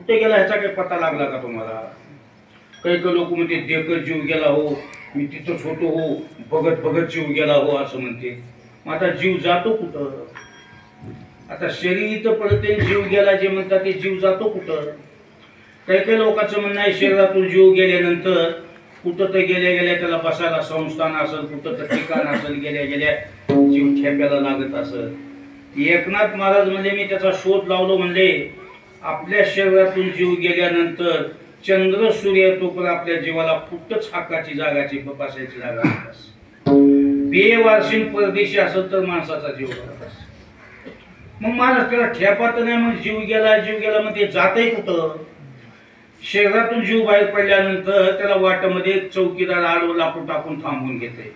कुठे गेला ह्याचा काही पत्ता लागला का तुम्हाला? काही काही लोक म्हणते देखत जीव गेला हो, मी तिथंच होतो हो, बघत बघत जीव गेला हो असं म्हणते. मग आता जीव जातो कुठं? आता शरीर इथं पडते, जीव गेला जे म्हणतात ते जीव जातो कुठं? काही काही लोकांचं म्हणणं आहे शरीरातून जीव गेल्यानंतर कुठं तर गेल्या गेल्या त्याला बसायला संस्थान असेल, कुठं तर ठिकाण असेल, गेल्या गेल्या जीव ठेप्याला लागत असेल. एकनाथ महाराज म्हणजे मी त्याचा शोध लावलो, म्हणले आपल्या शरीरातून जीव गेल्यानंतर चंद्र सूर्य तोपर्यंत आपल्या जीवाला कुठंच हक्काची जागाची बसायची जागा नसते. बेवारशीन परदेशी असेल तर माणसाचा जीव गेला. मग महाराज त्याला ठेपा तर नाही, मग जीव गेला मग ते जातंय कुठं? शरीरातून जीव बाहेर पडल्यानंतर त्याला वाटामध्ये चौकीदार आडवं लाकूड टाकून थांबवून घेते.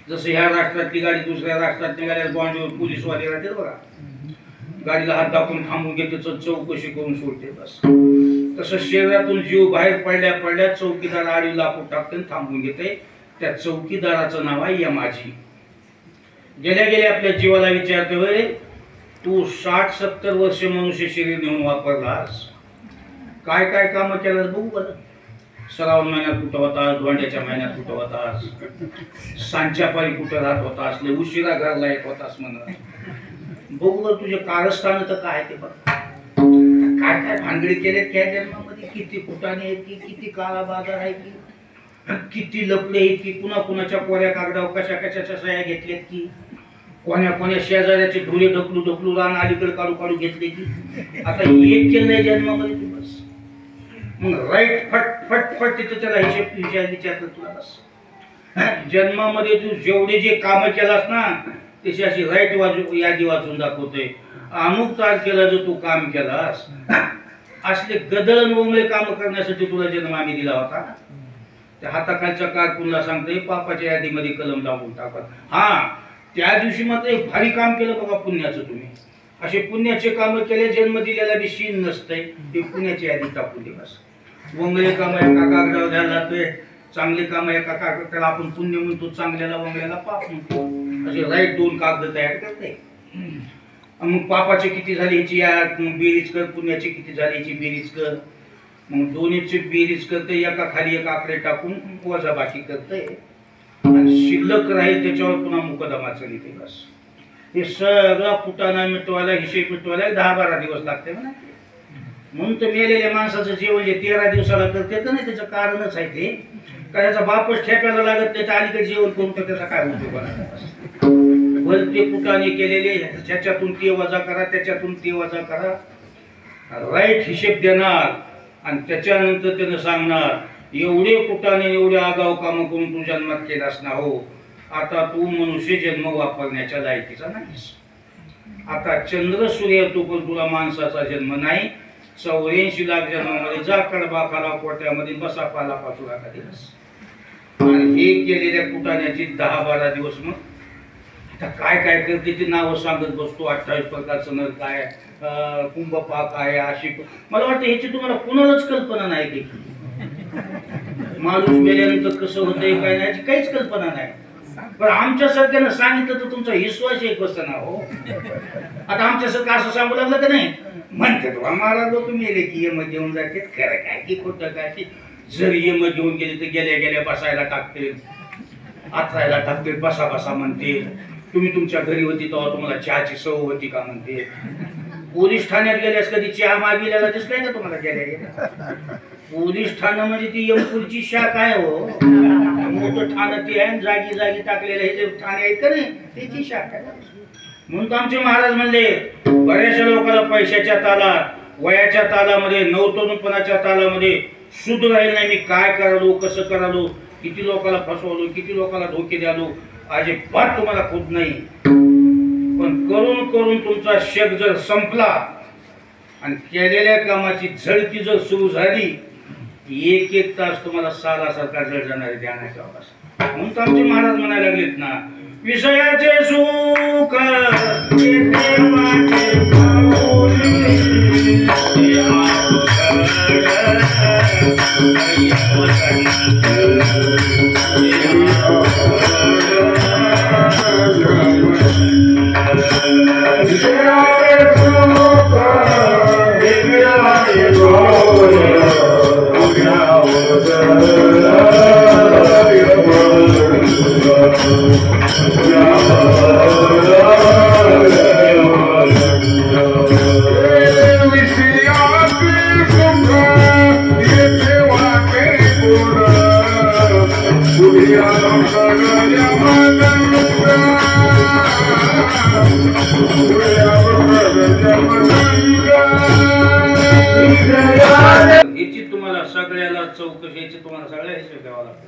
जसं ह्या राष्ट्रातली गाडी दुसऱ्या राष्ट्रात निघाल्या बॉन्डवर पोलीसवाले राहते बघा, गाडीला हात दाखवून थांबून घेते, चौकशी करून सोडते. बस तसं शरीरातून जीव बाहेर पडल्या पडल्या चौकीदार आडवी लाकूड टाकते, थांबून घेते. त्या चौकीदाराचं नाव आहे यमाजी. गेल्या गेल्या आपल्या जीवाला विचारते, होय तू 60-70 वर्ष मनुष्य शरीर नेऊन वापरलास, काय काय काम केलं बघू बरं. श्रावण महिन्यात कुठं होतास, धोंड्याच्या महिन्यात कुठं होतास, सांच्या पारी कुठं राहत होतास, लय उशिरा घरला येत होतास म्हणून बघू बरं तुझे कारस्थान तर काय ते बघ. काय काय भानगडी केले त्या जन्मामध्ये, किती फुटाने आहेत की, किती काळा बाजार आहे की, किती लपले आहेत की, कुणा कुणाच्या कोऱ्या कागदावर कशा कशाच्या सह्या घेतल्यात की, कोण्या कोण्या शेजाऱ्याचे ढोले ढकलू ढकलू रान अलीकडे काढू काढू घेतले की. आता एक केलं नाही जन्मामध्ये तू बस. मग राईट फट फट फट तिथं त्याला विचारलं तुला बस. जन्मामध्ये तू जेवढे जे काम केलास ना त्याची अशी राईट यादी वाचून दाखवतोय. अमुक तारखेला जो तू काम केलास, असले गदळण वोंगळे काम करण्यासाठी तुला जन्म आम्ही दिला होता. त्या हाताखालच्या कारकुनला सांगतोय पापाच्या यादीमध्ये कलम लावून टाकत. हा त्या दिवशी मात्र एक भारी काम केलं बघा पुण्याचं तुम्ही. असे पुण्याचे काम केले, जन्म दिलेला बी शीन नसतंय, ते पुण्याची यादी टाकून दे बस. वंगळे काम एका कागदावर द्यायला लागतोय, चांगले काम एका कागद, त्याला आपण पुण्य म्हणतो, चांगल्याला वंगळ्याला पाप म्हणतो. असे राईट 2 कागद तयार करते. मग पापाचे किती झाले ह्याची बेरीज कर, पुण्याची किती झाली ह्याची बेरीज कर. मग दोन्हीची बेरीज करते, एका खाली एक आकडे टाकून वजाबाकी करते आणि शिल्लक राहील त्याच्यावर पुन्हा मुकदमा चलिते बस. हे सगळा फुटाणा मिटवायला, हिशेब मिटवायला 10-12 दिवस लागते म्हणा. म्हणून तर मेलेल्या माणसाचं जेवण जे 13 दिवसाला करते तर नाही, त्याचं कारणच आहे ते. का त्याचा बापच ठेप्याला लागत, त्याच्या अलीकडे जेवण करून तर त्याचा काय उपयोग? भलते फुटाणे केलेले, ह्याच्यातून ते वजा करा, त्याच्यातून ते वजा करा, राईट हिशेब देणार आणि त्याच्यानंतर त्यानं सांगणार एवढे फुटाणे एवढे आगाऊ कामं करून तू जन्मात केलास ना हो, आता तू मनुष्य जन्म वापरण्याच्या लायकीचा नाहीस. आता चंद्र सूर्य तू पण तुला माणसाचा जन्म नाही. 84 लाख जन्मामध्ये जा कडबा खाला पोट्यामध्ये बसा पाला पाचू लागा दिवस. आणि हे केलेल्या फुटाण्याची 10-12 दिवस. मग आता काय काय करते ती नावं सांगत बसतो. 28 प्रकारचं नर काय, कुंभपाक आहे, अशी. मला वाटतं ह्याची तुम्हाला कुणालाच कल्पना नाही देखील. माणूस मेल्यानंतर कसं होतंय काय नाही काहीच कल्पना नाही. पण आमच्यासारख्यानं सांगितलं तर तुमचा विश्वास एक बसत ना हो. आता आमच्यासारखं असं सांगू लागलं का नाही, म्हणते महाराज लोक मेले की यम घेऊन जाते, खरं काय की खोटं काय की. जर यम घेऊन गेले तर गेल्या गेल्या बसायला टाकतील, आथरायला टाकतील, बसा बसा म्हणते. तुम्ही तुमच्या घरी होती तेव्हा तुम्हाला चहाची सवय होती का म्हणते. पोलीस ठाण्यात गेल्यास कधी चहा मागितलेला दिसलाय का तुम्हाला गेल्या गेल्या? पोलीस ठाणं म्हणजे ती यमपूरची शाख आहे हो. मोठं ठाणं ती आहे, जागी जागी टाकलेलं हे जे ठाणे आहेत का नाही त्याची शाख आहे. म्हणून आमचे महाराज म्हणले बऱ्याचशा लोकांना पैशाच्या तालात, वयाच्या तालामध्ये, नवतरुणपणाच्या तालामध्ये शुद्ध राहील नाही. मी काय करालो, कसं करालो, किती लोकांना फसवलो, किती लोकांना धोके द्यालो, अजिबात तुम्हाला खुद नाही. पण करून करून तुमचा शक जर संपला आणि केलेल्या कामाची झडती जर सुरू झाली, 1-1 तास तुम्हाला सालासारखा जड जाणारे ध्यानाच्या अभ्यास. म्हणून तर आमचे महाराज म्हणायला लागलेत ना, विषयाचे सुख Yeah. याची तुम्हाला सगळ्याला चौकशी याची तुम्हाला सगळ्या हिशोब द्यावा लागतो.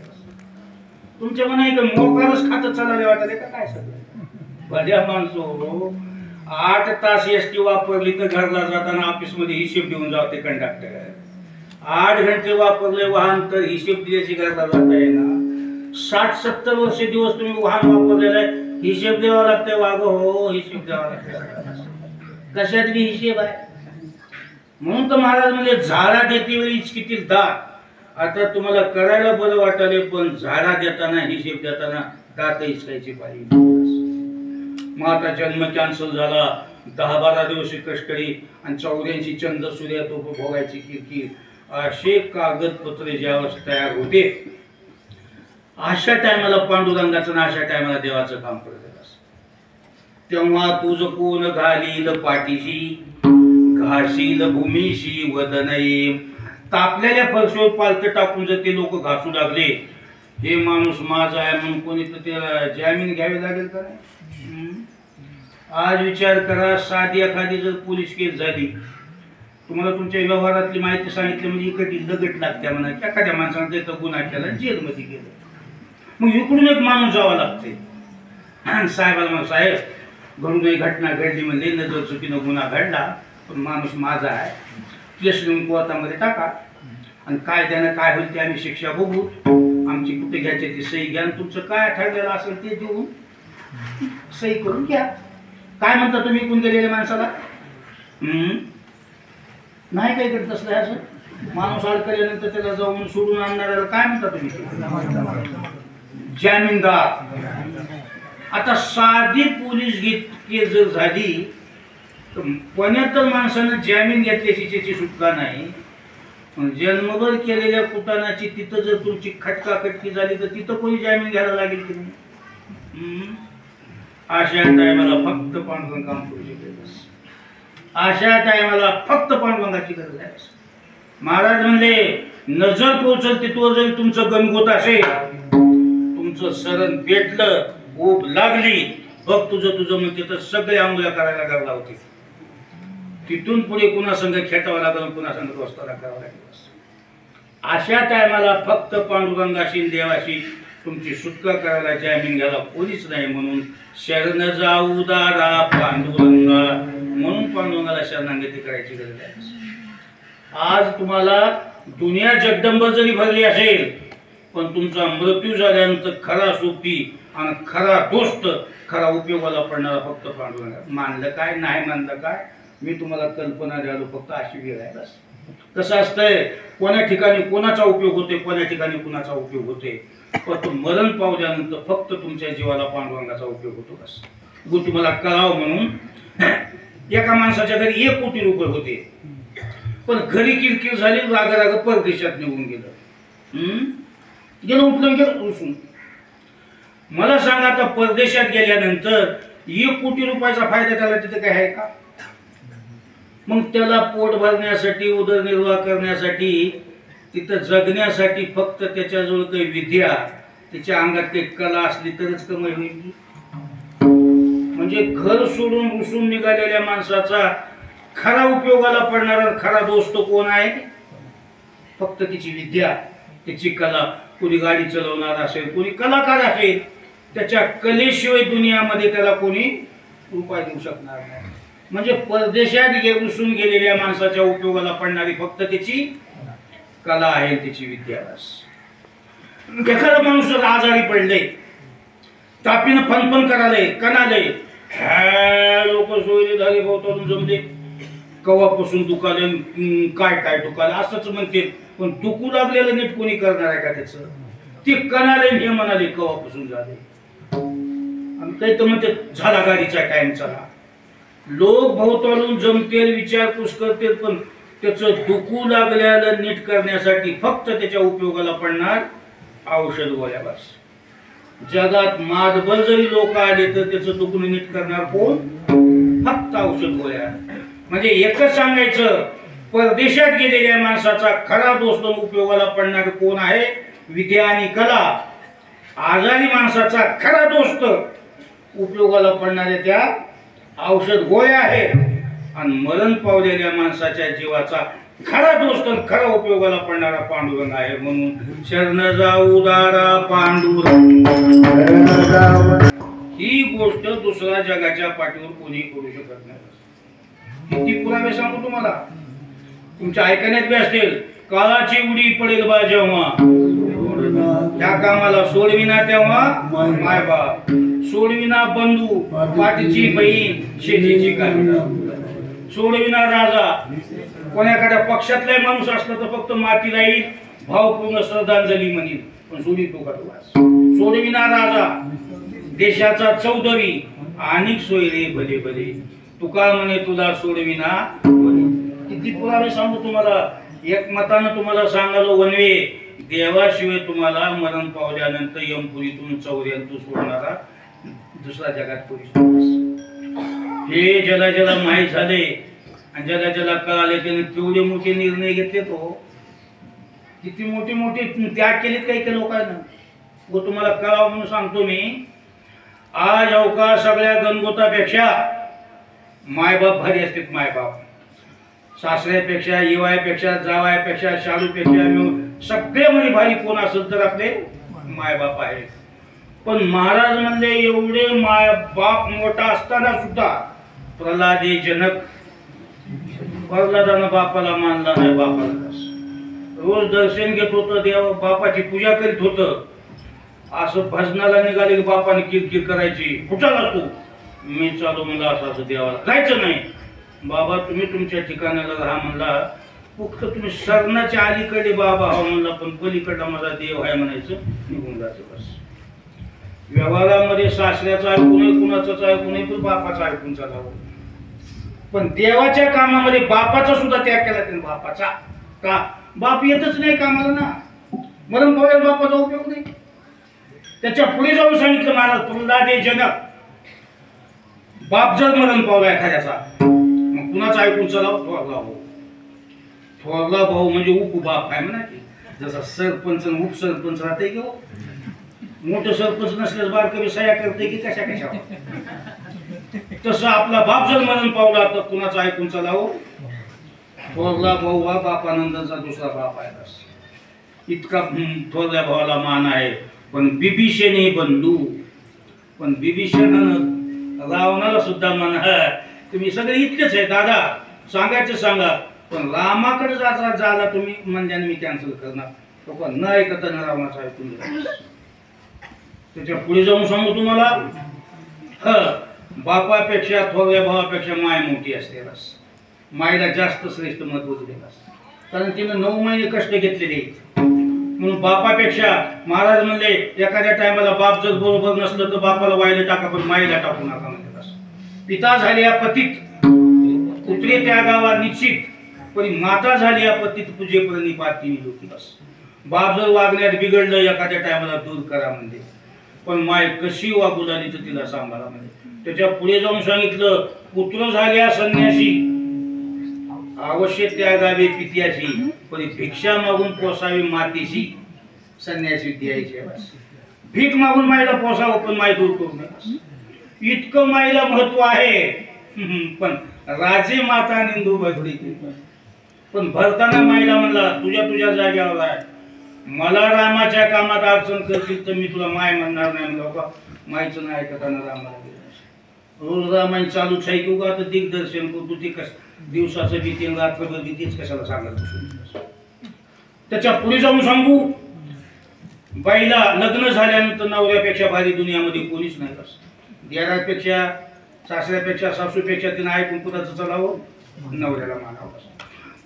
तुमच्या मना एक मोकारच खातं चालले वाटत का काय सगळं भल्या माणसो 8 तास एसटी वापरली तर घरला जाताना ऑफिस मध्ये हिशेब देऊन जाते कंडक्टर. 8 घंटे वापरले वाहन तर हिशेब दिल्याशी घरला जाता येणार. 60-70 वर्ष दिवस तुम्ही वाहन वापरलेलं आहे हिशेब द्यावा लागतंय. वाग हो हिशेब द्यावा लागतंय. कशात बी हिशेब आहे. म्हणून तर महाराज म्हणजे झाडा देते वेळी इचकीतील दात. आता तुम्हाला करायला बरं वाटाले पण झाडा देताना हिशेब देताना दात इचकायची पाहिजे. मग आता जन्म कॅन्सल झाला 10-12 दिवस कष्टकरी आणि 84 चंद सूर्या तो भोगायची किरकिर असे कागदपत्रे ज्यावेळेस तयार होते अशा टायमाला पांडुरंगाचं ना अशा टायमाला देवाचं काम करत असत. तेव्हा तुझ कोण घालील पाठीशी घाशील भूमीशी वदनये. तापलेल्या फरशीवर पालथं टाकून जर ते लोक घासू लागले हे माणूस माझा आहे म्हणून कोणी तर त्याला जामीन घ्यावे लागेल का नाही. आज विचार करा साधी एखादी जर पोलीस केस झाली तुम्हाला तुमच्या व्यवहारातली माहिती सांगितली म्हणजे इकडे लगट लागते म्हणा एखाद्या माणसाने त्याचा गुन्हा केला जेलमध्ये गेलं मग इकडून एक माणूस जावा लागते. साहेबाला मग साहेब घडून एक घटना घडली म्हणजे नजर चुकीनं गुन्हा घडला पण माणूस माझा आहे केस घेऊन कोर्टामध्ये टाका आणि कायद्यानं काय होईल ते आम्ही शिक्षा बघू. आमची कुठे घ्यायची ती सही घ्या तुमचं काय ठरलेलं असेल ते देऊन सही करून घ्या. काय म्हणता तुम्ही कोण गेलेल्या माणसाला नाही काही करत असलं असं माणूस अडकल्यानंतर त्याला जाऊन सोडून आणणाऱ्याला काय म्हणता तुम्ही जामीनदार. आता साधी पोलीस केस जर झाली तर पुण्यात माणसानं जामीन घेतल्याची त्याची सुटका नाही. जन्मभर केलेल्या कुटाणाची तिथं जर तुमची खटकाखटकी झाली तर तिथं कोणी जामीन घ्यायला लागेल की नाही. अशा टायमाला फक्त पांडुरंग काम करू शकते. अशा टायमाला फक्त पांडुरंगाची गरज आहे. महाराज म्हणले नजर पोहोचल तिथवर जरी तुमचं गणगोत असेल तुमचं सरण पेटलं ऊब लागली बघ तुझं मग तिथं सगळे आंघोळ्या करायला लागला होते. तिथून पुढे कुणा संघ खेटावं लागलं कुणा संघ दोस्ताला करावं लागलं. अशा टायमाला फक्त पांडुरंगाशी देवाशी तुमची सुटका करायला जामीन घ्यायला कोणीच नाही. म्हणून शरण जाऊ दारा पांडुरंगा म्हणून पांडुरंगाला शरणागती करायची गरज आहे. आज तुम्हाला दुनिया जगदंब जरी भरली असेल पण तुमचा मृत्यू झाल्यानंतर खरा सोबती आणि खरा दोस्त खरा उपयोगाला पडणारा फक्त पांडुरंग. मानलं काय नाही मानलं काय मी तुम्हाला कल्पना द्यालो फक्त अशी वेळ आहे. बस कसं असतंय कोण्या ठिकाणी कोणाचा उपयोग होते कोण्या ठिकाणी कुणाचा उपयोग होते पण तो मरण पावल्यानंतर फक्त तुमच्या जीवाला पांडुरंगाचा उपयोग होतो. बस गो तुम्हाला कळावं म्हणून एका माणसाच्या घरी 1 कोटी रुपये होते पण घरी किरकिर झाली राग परदेशात निघून गेलं गेलं उठलं गेलं उसून. मला सांगा आता परदेशात गेल्यानंतर 1 कोटी रुपयाचा फायदा त्याला तिथे काय आहे का. मग त्याला पोट भरण्यासाठी उदरनिर्वाह करण्यासाठी तिथं जगण्यासाठी फक्त त्याच्याजवळ काही विद्या त्याच्या अंगात काही कला असली तरच कमाई होईल. म्हणजे घर सोडून रुसून निघालेल्या माणसाचा खरा उपयोगाला पडणारा खरा दोस्त कोण आहे फक्त तिची विद्या त्याची कला. कोणी गाडी चालवणार असेल कोणी कलाकार असेल त्याच्या कलेशिवाय दुनियामध्ये त्याला कोणी रुपये देऊ शकणार नाही. म्हणजे परदेशात रुसून गेलेल्या माणसाच्या उपयोगाला पडणारी फक्त त्याची कला आहे त्याची विद्या. एखादा माणूस आजारी पडले तापीनं फनफन कराले कणाले लोक सोयरे झाले भाऊ जमले कवापासून दुखाले काय दुखाले असंच म्हणते पण दुखू लागलेलं नीट कोणी करणार आहे का त्याचं. ते कणाले हे म्हणाले कवापासून झाले आणि काही तर म्हणते झाला गाडीचा टाइम चला. लोक भोवतालून जमतेल विचारपूस करतील पण त्याचं दुखू लागल्याला नीट करण्यासाठी फक्त त्याच्या उपयोगाला पडणार औषध गोळ्या बस. जगात मादभर जरी लोक आले तर त्याचं दुखणं नीट करणार कोण? फक्त औषध गोळ्या. म्हणजे एकच सांगायचं, परदेशात गेलेल्या माणसाचा खरा दोस्त उपयोगाला पडणार कोण आहे? विद्या आणि कला. आजारी माणसाचा खरा दोस्त उपयोगाला पडणाऱ्या त्या औषध गोळ्या आहेत. आणि मरण पावलेल्या माणसाच्या जीवाचा खरा दोस्त खरा उपयोगाला पडणारा पांडुरंग आहे. म्हणून शरण जाऊ दारा पांडुरंग. ही गोष्ट दुसऱ्या जगाच्या पाठीवर कोणी करू शकत नाही. किती पुरावे सांगू तुम्हाला, तुमच्या ऐकण्यात बी असतील. काळाची उडी पडेल बा जेव्हा, त्या कामाला सोडविना तेव्हा मायबाप, सोडविना बंधू पाठीची बहीण शेतीची कामिना, सोडविना राजा. कोणाकडे पक्षातला माणूस असला तर फक्त मातीला येईल, भावपूर्ण श्रद्धांजली म्हणील, पण सोडी तो करतो. सोडविना राजा, देशाचा चौधरी, अनेक सोयरे भले भले, तुका म्हणे तुला सोडविना. किती पुरावे सांगू तुम्हाला. एक मतानं तुम्हाला सांगालो वनवे, देवाशिवाय तुम्हाला मरण पावल्यानंतर यमपुरीतून चौऱ्यांतून सोडणारा दुसऱ्या जगात पोलीस. हे ज्याला ज्याला माहीत झाले आणि ज्याला ज्याला कळाले त्याने तेवढे मोठे निर्णय घेतले. तो किती मोठे मोठे त्याग केलेत काही काही लोकांना. व तुम्हाला कळावं म्हणून सांगतो मी. आज अवका सगळ्या गणगोतापेक्षा मायबाप भारी असतात. मायबाप सासऱ्यापेक्षा, येवायपेक्षा, जावायपेक्षा, शाळूपेक्षा सगळे म्हणे भारी कोण असेल तर आपले मायबाप आहे. पण महाराज म्हणले एवढे मायबाप मोठा असताना सुद्धा प्रल्हादे जनक, प्रल्हादानं बापाला मानला नाही. बापाला रोज दर्शन घेत होतं, देव बापाची पूजा करीत होतं. असं भजनाला निघाले की बापाने किरकिर करायची, कुठला तू? मी चालू म्हणला असं असं देवाला जायचं नाही. बाबा तुम्ही तुमच्या ठिकाणाला राहा म्हणला, फक्त तुम्ही शरणाच्या अलीकडे बाबा हा म्हणला, पण पलीकडला माझा देव आहे म्हणायचं, निघून जायचं बस. व्यवहारामध्ये सासऱ्याचं ऐकूनही, कुणाचंच ऐकूनही, पण बापाचं ऐकून चालावं. पण देवाच्या कामामध्ये बापाचा सुद्धा त्याग केला त्याने. बापाचा का? बाप येतच नाही कामाला ना, मरण पावलेला बापाचा उपयोग नाही. त्याच्या पुढे जाऊन सांगितलं महाराज, प्रल्हादे जनक, बाप जर मरण पावला एखाद्याचा, मग कुणाचं ऐकून चलाव? थोरला भाऊ. थोरला भाऊ म्हणजे उपबाप आहे म्हणा की. जसा सरपंच उपसरपंच राहते की हो, मोठं सरपंच नसल्यास बारकवी सह्या करते की कशा कशा, तसं आपला बाप जर मरण पावला तर कुणाचं ऐकून चलाव? थोरला भाऊ हा बापानंदचा दुसरा बाप आहे. इतका थोरल्या भावाला मान आहे. पण बिभीषणे बंधू, पण बिभीषणानं रावणाला सुद्धा म्हणा तुम्ही सगळे इतकेच आहे दादा, सांगायचं सांगा, पण रामाकडे जायचा झाला तुम्ही म्हणजे मी कॅन्सल करणार. तो पण न ऐकता न रावणाचं ऐकून घ्या. त्याच्या पुढे जाऊन सांगू तुम्हाला, बापापेक्षा थोरल्या भावापेक्षा माय मोठी असते. बस मायला जास्त श्रेष्ठ महत्व दिलेलं असतं, कारण तिनं 9 महिने कष्ट घेतलेले. म्हणून बापापेक्षा महाराज म्हणले एखाद्या टायमाला बाप जर बरोबर नसलं तर बापाला वायला टाका, पण माईला टाकू नका म्हणजे. पिता झाल्या पतित पुत्रे त्या गावा निश्चित, पण माता झाल्या पतित पूजेपर्यंत पाती लोकी. बस बाप जर वागण्यात बिघडलं एखाद्या टायमाला दूर करा म्हणजे, पण माय कशी वागू लागली तर तिला सांभाळा म्हणजे. त्याच्या पुढे जाऊन सांगितलं, पुत्र झाल्या संन्यासी अवश्य त्यागावे पित्याची, पण भिक्षा मागून पोसावी मातीशी. संन्यासी द्यायची बस, भीक मागून मायला पोसावं, पण माय दूर करू नये. इतकं मायला महत्व आहे. पण राजे माता निंदू बघडी, पण भरताना मायला म्हणला तुझ्या तुझ्या जागेवर आहे, मला रामाच्या कामात अडचण करशील तर मी तुला माय म्हणणार नाही. बाबा मायचं नाही ऐकताना रामाला रोज रामायण चालूच आहे की उगा तर दिग्दर्शन करतो ते कसं दिवसाचं भीती रात्रभर भीतीच कशाला सांगत. त्याच्या पुढे जाऊन सांगू, बाईला लग्न झाल्यानंतर नवऱ्यापेक्षा भारी दुनियामध्ये कोणीच नाही. कसं देरापेक्षा, सासऱ्यापेक्षा, सासूपेक्षा तिने ऐकून कुणाचं चालावं? नवऱ्याला मानावं.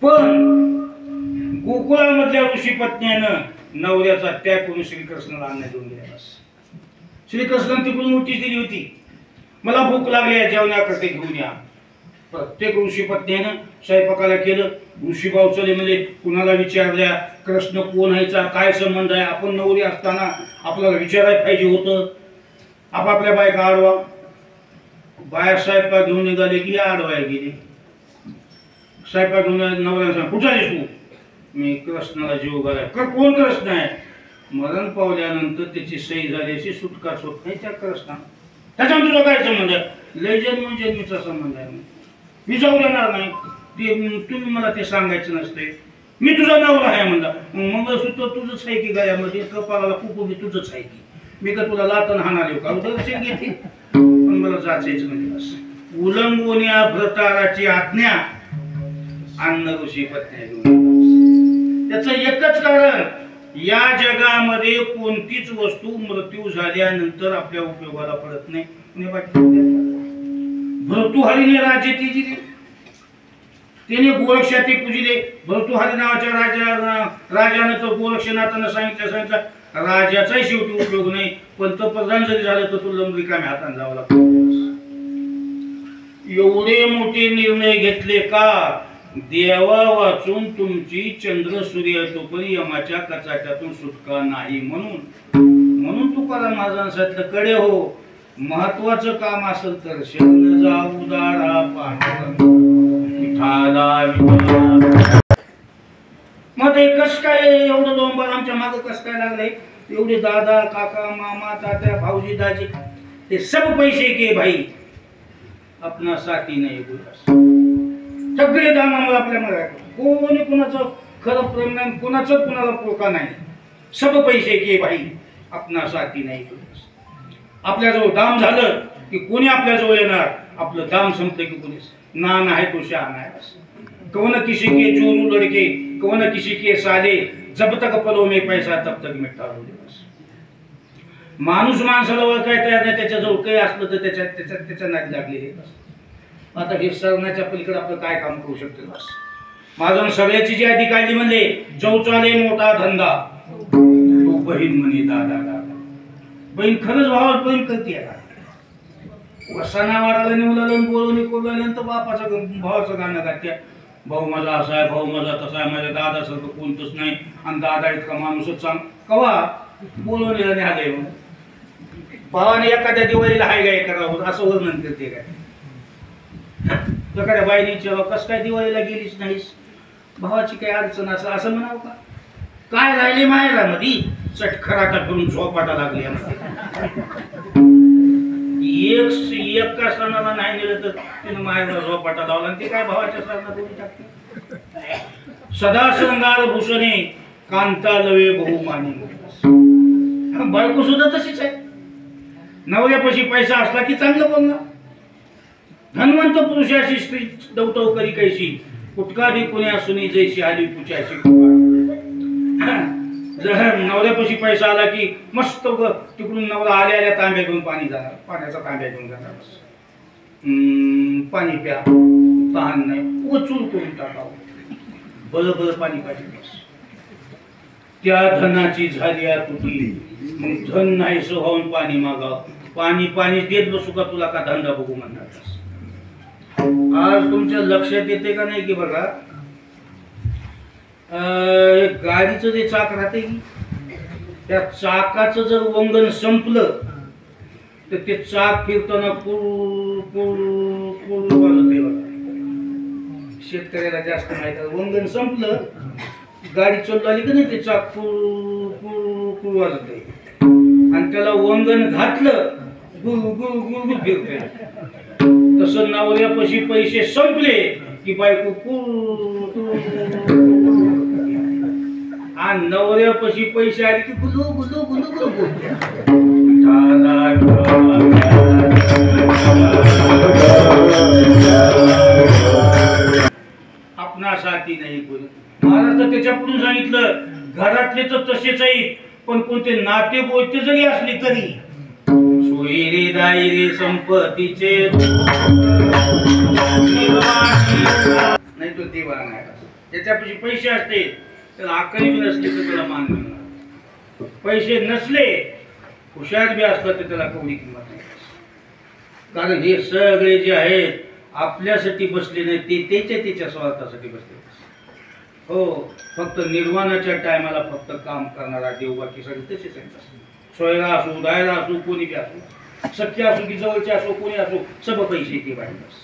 पण गोकुळामधल्या ऋषी पत्नीनं नवऱ्याचा त्याग करून श्रीकृष्णाला अन्न देऊन दिला. श्रीकृष्णाने तिकडून नोटीस दिली होती, मला भूक लागली आहे, जेवणाकरते घेऊन या. प्रत्येक ऋषी पत्नीनं स्वयंपाकाला केलं. ऋषी बावचले म्हणजे कुणाला विचारल्या कृष्ण कोण ह्याचा काय संबंध आहे. आपण नवरी असताना आपल्याला विचारायला पाहिजे होतं. आपापल्या बायका आडवा बाया स्वयंपाक घेऊन निघाले की आडवाय गेले. स्वयंपाक घेऊन नवऱ्याला सांग कुठं आहेस तू. मी कृष्णाला जीव घालाय. कोण कृष्ण आहे. मरण पावल्यानंतर त्याची सही झाली अशी सुटका होत नाही त्या कृष्णा. त्याच्यामुळे तुझा काय संबंध आहे. लय जन्मजन्मीचा संबंध आहे. मी जाऊ देणार नाही. ते तुम्ही मला ते सांगायचं नसते. मी तुझा नवरा आहे म्हणला. मंगळसूत्र तुझंच आहे की गळ्यामध्ये कपाळाला कुकुबी तुझंच आहे की. मी का तुला लातन हाणाले का दर्शन घेते. पण मला जाचायचं म्हणजे बस. उल्लंघोन्या भ्रताराची आज्ञा अन्न ऋषी पत्न्या घेऊन. त्याचं एकच कारण या जगामध्ये कोणतीच वस्तू मृत्यू झाल्यानंतर आपल्या उपयोगाला पडत नाही. भर्तृहरीने राज्य तिजिले. त्याने गोरक्षाती पूजिले. भर्तृहरी नावाच्या राजानं तर गोरक्षनाथानं सांगितलं राजाचाही शेवटी उपयोग नाही. पंतप्रधान जरी झालं तर तुला रिकाम्या हाताने जावं लागतं. एवढे मोठे निर्णय घेतले का. देवा वाचून तुमची चंद्र सूर्य तोपर्यंत यमाच्या कचाट्यातून सुटका नाही. म्हणून तुकाराम महाराजांनी सांगितलं कडे हो महत्वाचं काम असेल तर शरण जाऊ दारा मग ते कस काय एवढं लोंबार आमच्या मागं कस काय लागले. एवढे दादा काका मामा तात्या भाऊजी दाजी ते सब पैसे के भाई अपना साथी नाही बोला. सगळे दाम आम्हाला आपल्या मराठी. कोणी कुणाचं खरं प्रेम नाही. कुणाचं कुणाला पोका नाही. सब पैसे के भाई अपना साथी नाही. आपल्याजवळ दाम झालं की कोणी आपल्याजवळ येणार. आपलं दाम संपलं की कोणी नान आहे तो शहाणा आहे. कौन किसी के चोरू लड़के कौन किसी के साले जब तक पलो में पैसा तब तक मिठा हो दिवस. माणूस माणसाला ओळखाय तयार नाही. त्याच्याजवळ काही असलं तर त्याच्या नादी लागलेले. आता हे सरण्याच्या पलीकडे आपलं काय काम करू शकते. बस माझं सगळ्याची जी आधी काढली म्हणजे चौचाले मोठा धंदा तो बहीण म्हणे दादा दादा. बहीण खरंच भावात बहीण करते. सणावाराला निवडलं बोलवणी कोरल्यानंतर बापाचं भावाचं गाणं गात्या. भाऊ माझा असा आहे भाऊ माझा तसा आहे. माझ्या दादासारखं कोणतंच नाही. आणि दादा इतका माणूसच सांग कवा बोलवणीला आले. भावाने एखाद्या दिवाळीला हाय गाय करावं असं वर्णन करते काय. एखाद्या बाईने विचारावं कसं काय दिवाळीला गेलीच नाहीस. भावाची काही अडचण असं म्हणावं का. काय राहिले मायला मधी चटखराटा करून झोपाटा लागली. एक का सणाला नाही नेलं तर तिने मायला झोपाटा लावला. आणि ते काय भावाच्या सणाला बोली टाकते. सदा शृंगार भूषणे कांता लवे बहुमानी. बायको सुद्धा तशीच आहे. नवऱ्यापाशी पैसा असला की चांगलं बोलणार. धनवंत पुरुषाशी स्त्री दौतव करी कैशी कुटकादी कुण्या सुनी जैशी आली पुचाशी. जर नवऱ्यापाशी पैसा आला की मस्त तिकडून नवरा आल्या आल्या तांब्या घेऊन पाणी जाणार. पाण्याचा तांब्या घेऊन जाणार. पाणी प्या तहान नाही वचून करून टाकावं. बरं पाणी पाहिजे. त्या धनाची झाली तुटली. मग धन नाही सोहावून पाणी मागाव. पाणी देत बसू का तुला का धंदा बघू म्हणतात. आज तुमच्या लक्षात येते का नाही की बघा गाडीचं जे चाक राहते की त्या चाकाचं जर वंगण संपलं तर ते चाक फिरताना शेतकऱ्याला जास्त माहिती आहे. वंगण संपलं गाडी चालू आली की नाही ते चाक वाजत आहे. आणि त्याला वंगण घातलं गुळ फिरतंय. तसं नवऱ्यापाशी पैसे संपले की बायको आणि नवऱ्यापाशी पैसे आले की गुलू गुलू गुलू गुलू. आपणासाठी नाही कोणी. महाराज त्याच्या पुढून सांगितलं घरातले तर तसेच आहेत पण कोणते नाते बोलते जरी असली तरी सोयरे दायरे संपत्तीचे नाही तो देवा नाही. त्याच्यापाशी पैसे असते त्याला अक्कल बी नसली तर त्याला मान मिळणार. पैसे नसले हुशार बी असला तर त्याला कवडी किंमत नाही. कारण हे सगळे जे आहेत आपल्यासाठी बसले नाही ते त्याच्या स्वार्थासाठी बसले. हो, फक्त निर्वाणाच्या टायमाला फक्त काम करणारा देव, बाकी सगळे तसेच आहेत. सोयरा असो, दायरा असो, कोणी बी असो, सख्य असो की जवळचे असो, कोणी असो, सब पैसे ते पाहिजे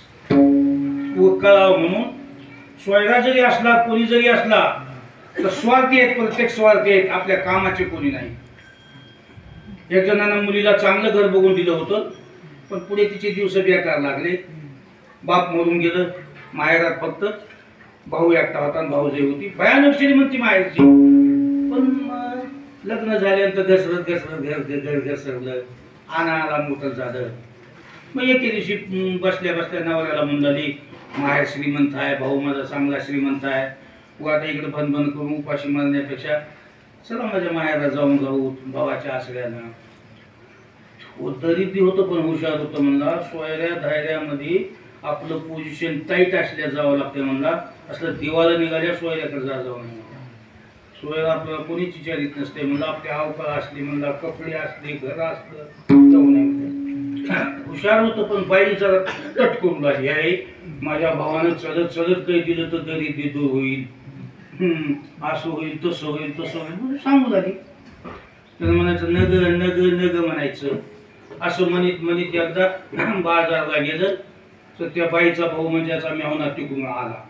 कळावं म्हणून. सोयरा जरी असला, कोणी जरी असला, तर स्वार्थी आहेत, प्रत्येक स्वार्थी आहेत, आपल्या कामाचे कोणी नाही. एक जणांना मुलीला चांगलं घर बघून दिलं होतं, पण पुढे तिचे दिवस बेकार लागले. बाप मरून गेलं, माहेरात फक्त भाऊ एकटा होता, भाऊजाई होती, भयानक श्रीमंती माहेरची. पण लग्न झाल्यानंतर घसरत घसरत घर घसरलं, आणायला मोठं झालं. मग एके दिवशी बसल्या बसल्या नवऱ्याला म्हणाली, माहेर श्रीमंत आहे, भाऊ माझा चांगला श्रीमंत आहे, व आता इकडे बंद बंद करून उपाशी मारण्यापेक्षा चला माझ्या माहेरला जाऊन जाऊ भावाच्या आश्रयानं. हो दरिद्री होतं पण हुशार होतं. म्हणला सोयऱ्या धायऱ्यामध्ये आपलं पोझिशन टाईट असल्या जावं लागतं. म्हणला असलं दिवाला निघाल्या सोयऱ्याकडे जावं नाही. सोयरा आपल्याला कोणीच विचारित नसते. म्हणलं आपल्या अवकाळ असली, म्हणला कपडे असले, घर असलं जाऊ नये. हुशार होतं पण बाई जरा कट करून लागली, आहे माझ्या भावानं चलत चलत काही दिलं तर दरिद्री दूर होईल, असं होईल, तसं होईल, तसं होईल म्हणून सांगू लागली. तर म्हणायचं नग नग नग म्हणायचं. असं म्हणत म्हणत एकदा बाजारला गेलं तर त्या बाईचा भाऊ म्हणजे याचा मेहना टिकून आला.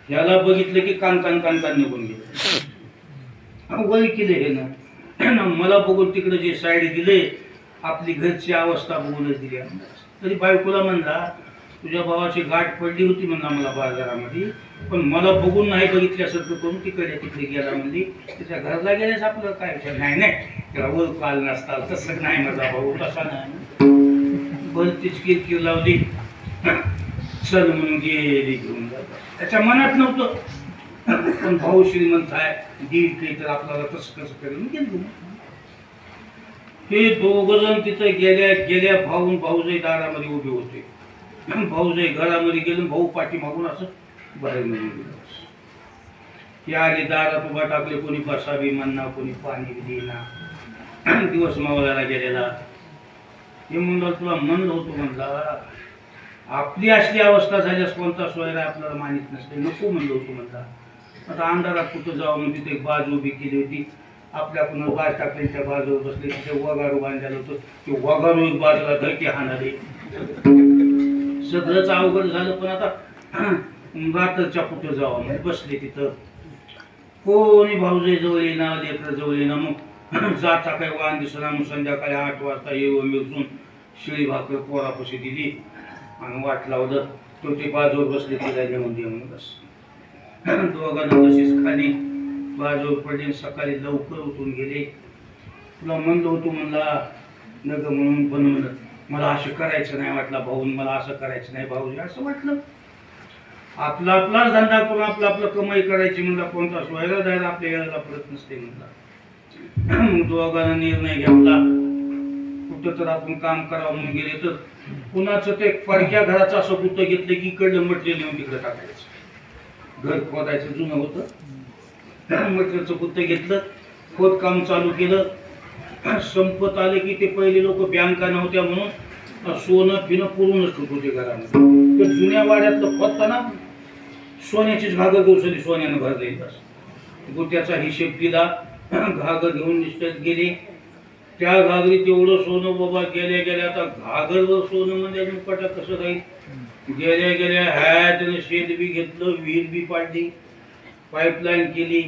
ह्याला बघितलं की कान कान कान कान निघून गेलं. वय केले हे ना, मला बघून तिकडे जे साईड दिले आपली घरची अवस्था बघूनच दिली. तरी बायकोला म्हणला तुझ्या भावाची गाठ पडली होती म्हणला मला बाजारामध्ये, पण मला बघून नाही बघितल्यासारखं करून तिकडे गेला. म्हणजे त्याच्या घरला गेल्यास आपलं काय विचार नाही, नाही त्याला वर काल नसता, तसं नाही माझा भाऊ, तसा नाही. भलतीच किरकिर लावली, चल म्हणून गेली घेऊन जातात. त्याच्या मनात नव्हतं, पण भाऊ श्रीमंत आहे, दीड काही तर आपल्याला तसं कसं करेल गेलो. हे दोघ जण तिथे गेल्या गेल्या भाऊन भाऊजाई दारामध्ये उभे होते. भाऊजाई घरामध्ये गेले, भाऊ पाठी मागून असं बाहेर मध्ये गेलं. हे आले दारात उभा टाकले, कोणी बसावी म्हणा, कोणी पाणी देईना. दिवस मावळायला गेलेला. हे म्हणलं तुला म्हणलं होतो, म्हणला आपली असली अवस्था झाल्यास कोणता सोयरा आपल्याला माहित नसते, नको म्हणलं होतो म्हणला. आता अंधारात कुठं जावं म्हणून तिथे एक बाज उभी केली होती. आपल्या पुन्हा बाज टाकल्याच्या बाजूवर बसले, तिथे वगारू बांधलेलं होतं. ते वगारू बाजूला धडकी हाणाले, सगळंच अवघड झालं. पण आता रात्रच्या कुठं जावं म्हणजे बसले तिथं. कोणी भाऊजाई जवळ येईना, लेकर जवळ येईना. मग जाता काही वाहन दिसला. मग संध्याकाळी 8 वाजता येऊन मिळून शिळी भाकर पोरापाशी दिली आणि वाट लावलं. तो ते बाजूवर बसले, तिला जेवण दे म्हणून बस. दोघांना तशीच खाली बाजूवर पडली. सकाळी लवकर उठून गेले. तुला म्हणलं होतं म्हणला नग म्हणून, पण म्हणलं मला असं करायचं नाही वाटलं भाऊन, मला असं करायचं नाही भाऊजी असं वाटलं. आपला आपलाच धंदा करून आपलं आपलं कमाई करायची म्हणला, कोणता सोयरा जायला आपल्या यायला पडत नसते म्हणला. मग दोघांना निर्णय घेतला कुठं तर आपण काम करावं म्हणून गेले. तर कुणाचं ते पडक्या घराचं असं कुठं घेतलं की इकडलं मटेरियल येऊन तिकडे टाकायचं. घर खोदायचं जुनं होतं, मटेरियलचं कुठं घेतलं, खोदकाम चालू केलं. संपत आले की ते पहिले लोक बँका नव्हत्या म्हणून सोनं पिणं पुरूनच ठेवत होते घरामध्ये. तर जुन्या वाड्यातलं खोदताना सोन्याचीच घागर गवसली सोन्यानं भरले. बस गोट्याचा हिशेब दिला, घागर घेऊन निष्ठत गेली. त्या घागरीत एवढं सोनं बाबा गेल्या गेल्या. आता घागरवर सोनं म्हणजे मुकाटा कसं राहील. गेल्या गेल्या त्यानं शेत बी घेतलं, विहीर बी पाडली, पाईपलाईन केली,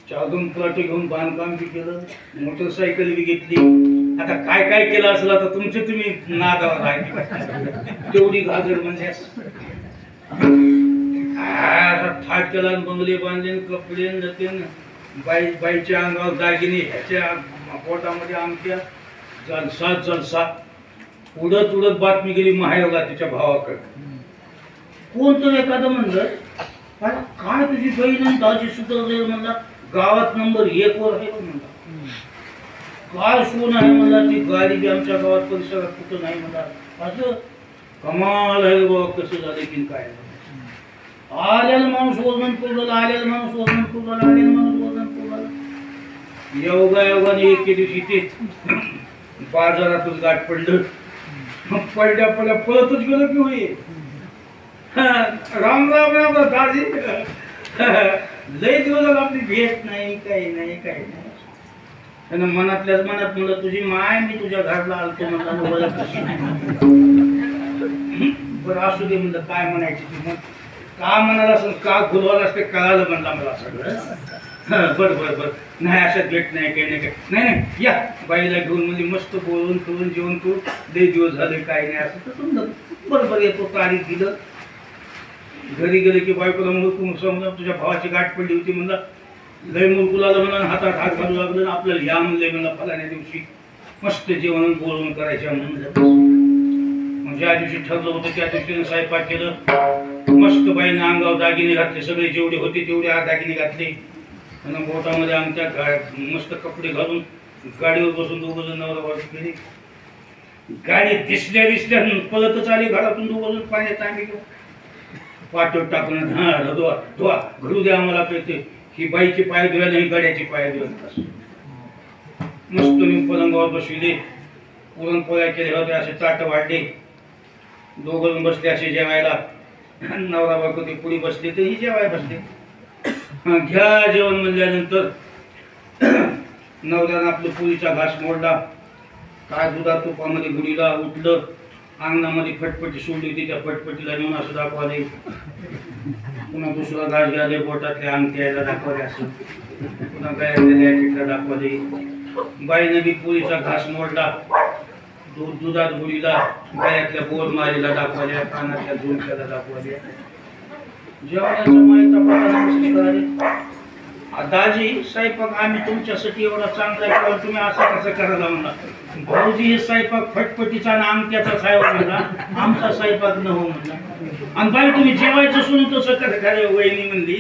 4 प्लॉट घेऊन बांधकाम बी केलं, मोटरसायकल बी घेतली. आता काय काय केलं असेल आता तुमचे तुम्ही नादावर राहिले. तेवढी घागर म्हणजे थाट केला, बंगले बांधले, कपडे नतेन, बाईच्या अंगावर दागिने, ह्याच्या पोटामध्ये आमच्या जलसा जलसा. उडत उडत बातमी गेली माहेरला तिच्या भावाकडे. कोणतं एखादं म्हणलं काय तुझी बहीण आणि दाजी सुधारले म्हणला, गावात नंबर 1 वर आहे म्हणला. काय सोन आहे म्हणला, ती गाडी बी आमच्या गावात परिसरात कुठं नाही म्हणला. असं कमाल आहे बाबा, कसं झालं की काय. आलेला माणूस वर्णन करू, आलेला माणूस वर्णन करू, आलेला माणूस वर्णन करू. योगायोगाने एके दिवशी ते बाजारातच गाठ पडलं. मग पडल्या पडल्या पळतच गेलो की होईल. राम राम राम दाजी. लय दिवस आपली भेट नाही, काही नाही, काही नाही. त्यानं मनातल्याच मनात म्हणलं तुझी माय मी तुझ्या घरला आलतो म्हणलं बरं असू दे म्हणलं काय म्हणायची ती मग का म्हणाला असं का गुलवाला असते कळालं म्हणला मला सगळं. बरं बरं बरं नाही अशात भेट नाही काही नाही काही नाही नाही या बाईला घेऊन म्हणजे मस्त बोलून करून जेवण करून लय दिवस झाले काही नाही असं तर समजा बरोबर येतो तारीख दिलं. घरी गेले की बायकोला मग समजा तुझ्या भावाची गाठ पडली होती म्हणला लय मुलकुलाला म्हणा हातात हात घालू लागलं आपल्याला या म्हणलंय म्हणला फलाण्या दिवशी मस्त जेवण बोलवून करायचं म्हणून ज्या दिवशी ठरलं होतं त्या दिवशीनं स्वयंपाक केलं मस्त बाईने अंगावर दागिने घातले सगळे जेवढे होते तेवढे दागिने घातले आणि बोटामध्ये आमच्या मस्त कपडे घालून गाडीवर बसून दोघं जण नवरा बायको गेले. गाडी दिसल्या पळतच आली घरातून दोघं जण पाण्यात आम्ही घेऊ पाठवत टाकून हा धुवा धुवा घडू द्या आम्हाला पेटे ही बाईची पाय धुया नाही गाड्याची पाय धुया. मस्त मी पलंगावर बसविले पुरणपोळ्या केल्या होत्या असे ताट वाढले दोघं बसले असे जेवायला नवरा बायको ते पुढे बसले तर ही जेवाय बसले. घ्या जेवण म्हणल्यानंतर नवऱ्यानं आपलं पुरीचा घास मोडला काय दुधा तुपामध्ये गुडीला उठलं अंगणामध्ये फटफटी सोडली होती त्या फटफटीला नेऊन असं दाखवाले पुन्हा दुसरा घास घ्याले बोटातले अंगठ्याला दाखवले असं पुन्हा गळ्यातल्या दाखवले. बाईने बी पुरीचा घास मोडला दुधात गुडीला गळ्यातल्या बोर मारीला दाखवल्या कानातल्या झुमक्याला दाखवल्या. जेवणाचा माहिती दाजी स्वयंपाक आम्ही तुमच्यासाठी एवढा चांगला केला तुम्ही असं कसं करायला म्हणला. भाऊजी हे स्वयंपाक फटफटीचा आणि अंगठ्याचाच आहे म्हणला आमचा स्वयंपाक न हो म्हणला. आणि बाई तुम्ही जेवायचं सुन तसं कसं काय वहिनी म्हणली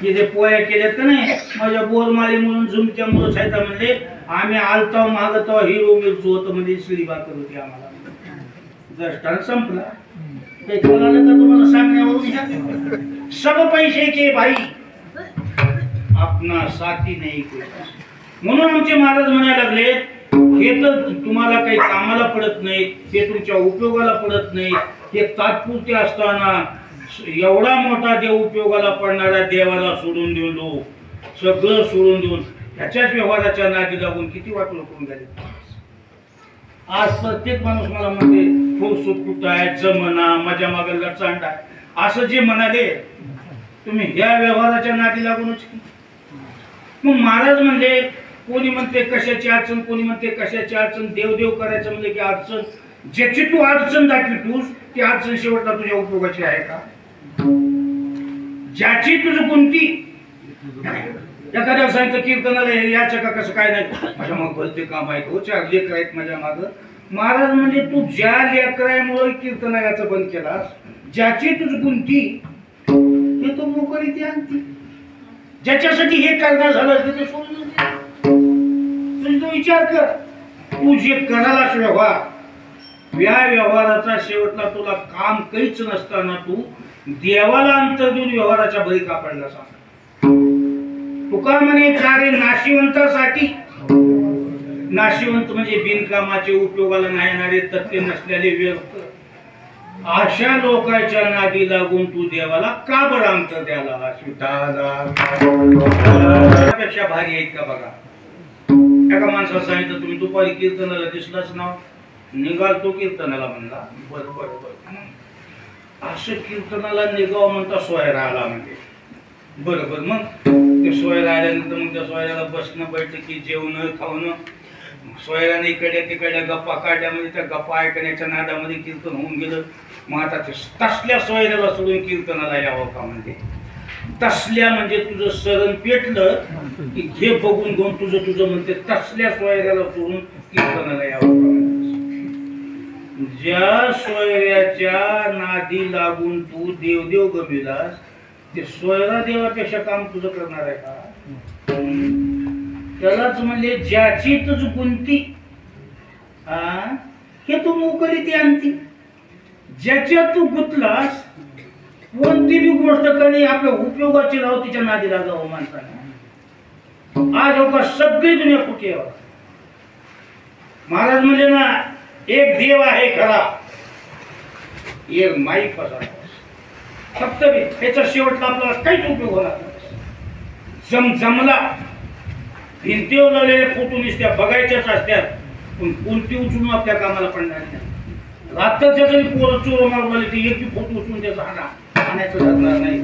की जे पोळ्या केल्यात का नाही माझ्या बोरमाळी म्हणून झुमक्यामुळं सायता म्हणले आम्ही आलताव मागताव हिरो मिरचू होतं म्हणजे शिळी बाकर होती आम्हाला. दष्टान संपला काही कळालं का तुम्हाला सांगण्यावरून सब पैसे के भाई आपला साथी नाही म्हणून आमचे महाराज म्हणायला लागले हे तर तुम्हाला काही कामाला पडत नाही हे तुमच्या उपयोगाला पडत नाही हे तात्पुरते असताना एवढा मोठा देव उपयोगाला पडणाऱ्या देवाला सोडून देऊन लोक सगळं सोडून देऊन ह्याच्याच व्यवहाराच्या नादी लागून किती वाट लोकून गेले. आज प्रत्येक माणूस मला म्हणते फुरसूट कुठं आहे जमना माझ्या मागला चांड आहे असं जे म्हणाले तुम्ही ह्या व्यवहाराच्या नादी लागूनच. मग महाराज म्हणले कोणी म्हणते कशाची अडचण कोणी म्हणते कशाची अडचण देवदेव करायचं म्हणले की अडचण ज्याची तू अडचण दाखवतोस ती अडचण शेवटला तुझ्या उपयोगाची आहे का ज्याची तुझं कोणती एखाद्या सांगितलं कीर्तनाला याचं का कसं काय नाही माझ्या माग भलते काम आहेत हो चार लेकर आहेत माझ्या माग. महाराज म्हणजे तू ज्या लेकरामुळे कीर्तना याचं बंद केलास ज्याची तुझं कोणती हे तो मोकळी ती आणती ज्याच्यासाठी हे करणार झालं ते सोडून तुझा विचार कर तू जे करायलास व्यवहार या व्यवहाराचा शेवटला तुला काम काहीच नसताना तू देवाला अंतर देऊन व्यवहाराच्या बळी का पडला सांग. तुका म्हणे सारे नाशिवंतासाठी नाशिवंत म्हणजे बिनकामाचे उपयोगाला नाही येणारे तथ्य नसलेले व्यर्थ अशा लोकांच्या नादी लागून तू देवाला का बरं अंतर द्यायला पेक्षा भारी आहेत का बघा. एका माणसाला सांगितलं तुम्ही दुपारी कीर्तनाला दिसलाच ना निघाल तो कीर्तनाला म्हणला बरं बरं बरं असं कीर्तनाला निघाव म्हणता सोयरा आला म्हणजे बरं बरं मग ते सोयरा आल्यानंतर मग त्या सोयऱ्याला बसणं बैठकी जेवणं खावणं सोयऱ्याने इकडल्या तिकडल्या गप्पा काढल्या म्हणजे त्या गप्पा ऐकण्याच्या नादामध्ये कीर्तन होऊन गेलं. मग आता ते तसल्या सोयऱ्याला सोडून कीर्तनाला यावं का म्हणजे तसल्या म्हणजे तुझं सरण पेटलं की घे बघून घेऊन तुझं तुझं म्हणते तसल्या सोयऱ्याला सोडून कीर्तनाला यावं का म्हणजे ज्या सोयऱ्याच्या नादी लागून तू देवदेव गमिलास ते सोयरा देवापेक्षा काम तुझं करणार आहे का. त्यालाच म्हणले ज्याची तुझ गुंती हे तू मोकळी ती आणती ज्याच्यात तू गुंतलास कोणती बी गोष्ट करणे आपल्या उपयोगाची राहू तिच्या नादी लागावं माणसाने. आज हो सगळी दुनिया कुठे महाराज म्हणले ना एक देव आहे खरा एक माई फसा फक्त त्याचा शेवटला आपल्याला काहीच उपयोग होणार नाही. जमला भिंतीवर लावलेले फोटो नुसत्या बघायच्याच असत्यात, पण कोणती उचलून आपल्या कामाला पडणार नाही. रात्रीच्या जरी पोरं चोर मारवले ते एक फोटो उचलून त्याचा आणायचं लागणार नाही.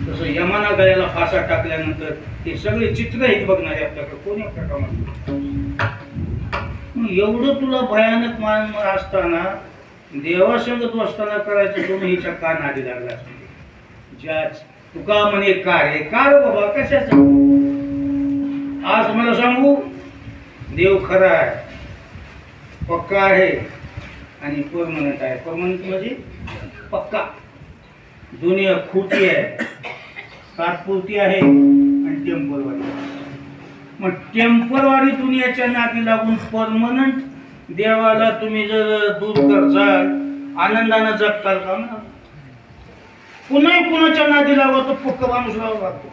तसं यमाना गळ्याला फासा टाकल्यानंतर ते सगळे चित्र आहेत बघणारे आपल्याकडे, कोणी आपल्या कामाला. एवढं तुला भयानक मान असताना देवासंगत असताना करायचं तुम्ही हिच्या का नादी लागला. ज्या तुका म्हणे कार बाबा कशाचं. आज मला सांगू, देव खरा आहे, पक्का आहे आणि परमनंट आहे. परमनंट म्हणजे पक्का. दुनिया खोटी आहे, तात्पुरती आहे आणि टेम्परवारी. मग टेम्परवारी दुनियाच्या नादी लागून परमनंट देवाला तुम्ही जर दूर करसाल, आनंदानं जगताल का ना. पुन्हा कुणाच्या नादी लावा तो पक्का माणूस लावा लागतो.